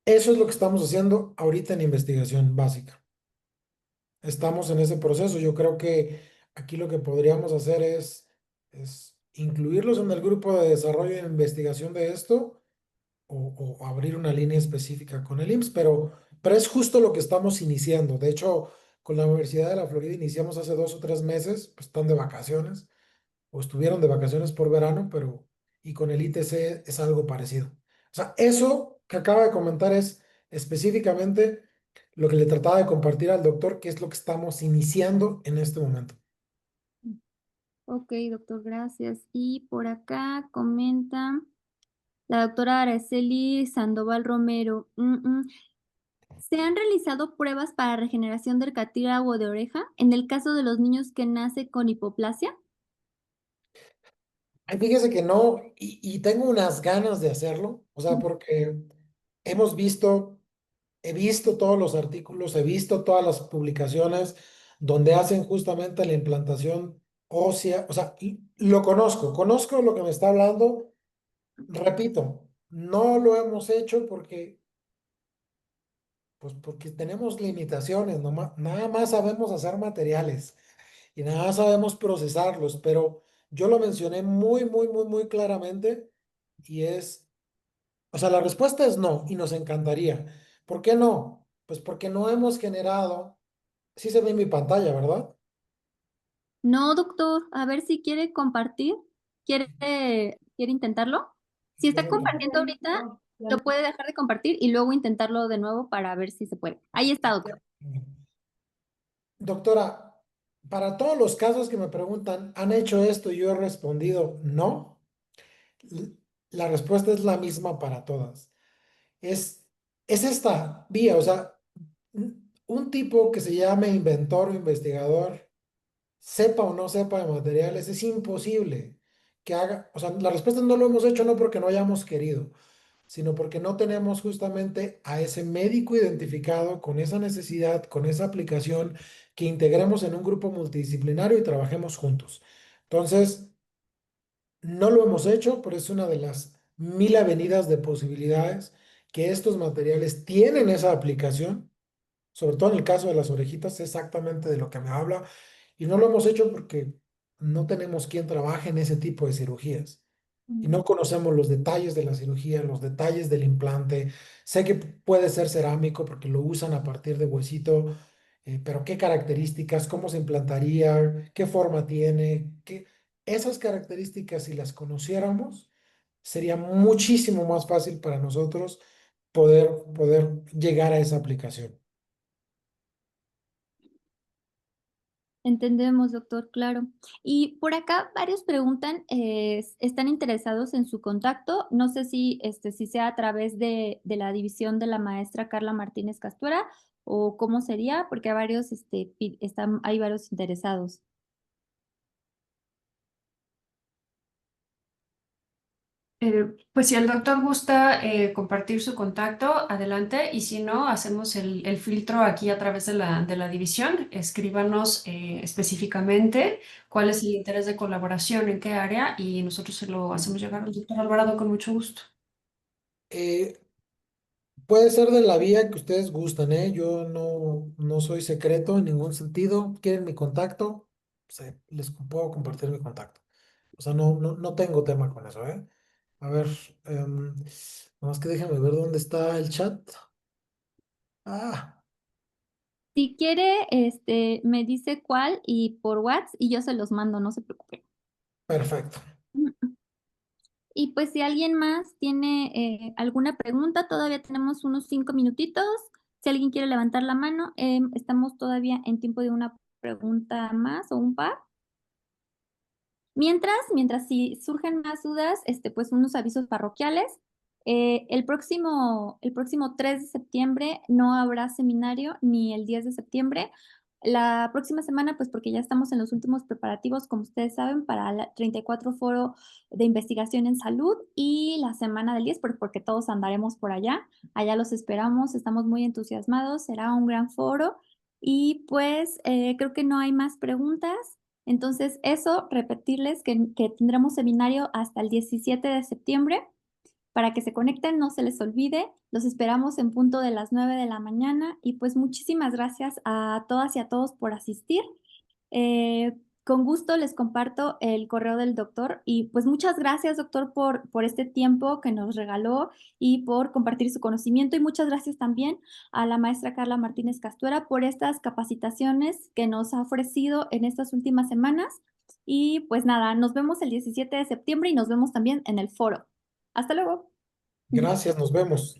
eso es lo que estamos haciendo ahorita en investigación básica. Estamos en ese proceso. Yo creo que aquí lo que podríamos hacer es incluirlos en el grupo de desarrollo e investigación de esto o abrir una línea específica con el IMSS, pero es justo lo que estamos iniciando. De hecho, con la Universidad de la Florida iniciamos hace 2 o 3 meses, pues están de vacaciones o estuvieron de vacaciones por verano, pero y con el ITC es algo parecido. O sea, eso que acaba de comentar es específicamente lo que le trataba de compartir al doctor, que es lo que estamos iniciando en este momento. Ok, doctor, gracias. Y por acá comenta la doctora Araceli Sandoval Romero. ¿Se han realizado pruebas para regeneración del cartílago de oreja en el caso de los niños que nacen con hipoplasia? Ay, fíjese que no, y tengo unas ganas de hacerlo, o sea, porque hemos visto, he visto todos los artículos, he visto todas las publicaciones donde hacen justamente la implantación ósea, o sea, y lo conozco lo que me está hablando, repito, no lo hemos hecho porque, pues porque tenemos limitaciones, nada más sabemos hacer materiales y nada más sabemos procesarlos, pero yo lo mencioné muy claramente y o sea, la respuesta es no y nos encantaría. ¿Por qué no? Pues porque no hemos generado, sí se ve en mi pantalla, ¿verdad? No, doctor, a ver si quiere compartir. ¿Quiere intentarlo? Si está compartiendo ahorita, lo puede dejar de compartir y luego intentarlo de nuevo para ver si se puede. Ahí está, doctor. Doctora, para todos los casos que me preguntan, ¿han hecho esto? Y yo he respondido no. L- La respuesta es la misma para todas. Es, es esta vía, o sea, un tipo que se llame inventor o investigador, sepa o no sepa de materiales, es imposible que haga, o sea, la respuesta no lo hemos hecho no porque no hayamos querido, sino porque no tenemos justamente a ese médico identificado con esa necesidad, con esa aplicación, que integremos en un grupo multidisciplinario y trabajemos juntos. Entonces, no lo hemos hecho, pero es una de las mil avenidas de posibilidades que estos materiales tienen esa aplicación, sobre todo en el caso de las orejitas, exactamente de lo que me habla, y no lo hemos hecho porque no tenemos quien trabaje en ese tipo de cirugías y no conocemos los detalles de la cirugía, los detalles del implante. Sé que puede ser cerámico porque lo usan a partir de huesito, pero qué características, cómo se implantaría, qué forma tiene, esas características, si las conociéramos, sería muchísimo más fácil para nosotros poder, poder, llegar a esa aplicación. Entendemos, doctor, claro. Y por acá varios preguntan, están interesados en su contacto. No sé si sea a través de la división de la maestra Carla Martínez Castuera o cómo sería, porque hay varios, hay varios interesados. Pues si el doctor gusta compartir su contacto, adelante, y si no, hacemos el filtro aquí a través de la división. Escríbanos específicamente cuál es el interés de colaboración, en qué área, y nosotros se lo hacemos llegar al doctor Alvarado con mucho gusto. Eh, Puede ser de la vía que ustedes gusten, ¿eh? Yo no soy secreto en ningún sentido. ¿Quieren mi contacto? Sí, les puedo compartir mi contacto. O sea, no tengo tema con eso, ¿eh? A ver, nomás que déjenme ver dónde está el chat. Ah, Si quiere, me dice cuál y por WhatsApp y yo se los mando, no se preocupe. perfecto. Y pues si alguien más tiene alguna pregunta, todavía tenemos unos 5 minutitos. Si alguien quiere levantar la mano, estamos todavía en tiempo de una pregunta más o un par. Mientras si surgen más dudas, pues unos avisos parroquiales. El próximo 3 de septiembre no habrá seminario ni el 10 de septiembre. La próxima semana, pues porque ya estamos en los últimos preparativos, como ustedes saben, para el 34 Foro de Investigación en Salud y la semana del 10, porque todos andaremos por allá. Allá los esperamos, estamos muy entusiasmados, será un gran foro y pues creo que no hay más preguntas. Entonces, eso, repetirles que tendremos seminario hasta el 17 de septiembre. Para que se conecten, no se les olvide. Los esperamos en punto de las 9 de la mañana. Y pues muchísimas gracias a todas y a todos por asistir. Con gusto les comparto el correo del doctor. Y pues muchas gracias, doctor, por este tiempo que nos regaló y por compartir su conocimiento. Y muchas gracias también a la maestra Carla Martínez Castuera por estas capacitaciones que nos ha ofrecido en estas últimas semanas. Y pues nada, nos vemos el 17 de septiembre y nos vemos también en el foro. Hasta luego. Gracias, nos vemos.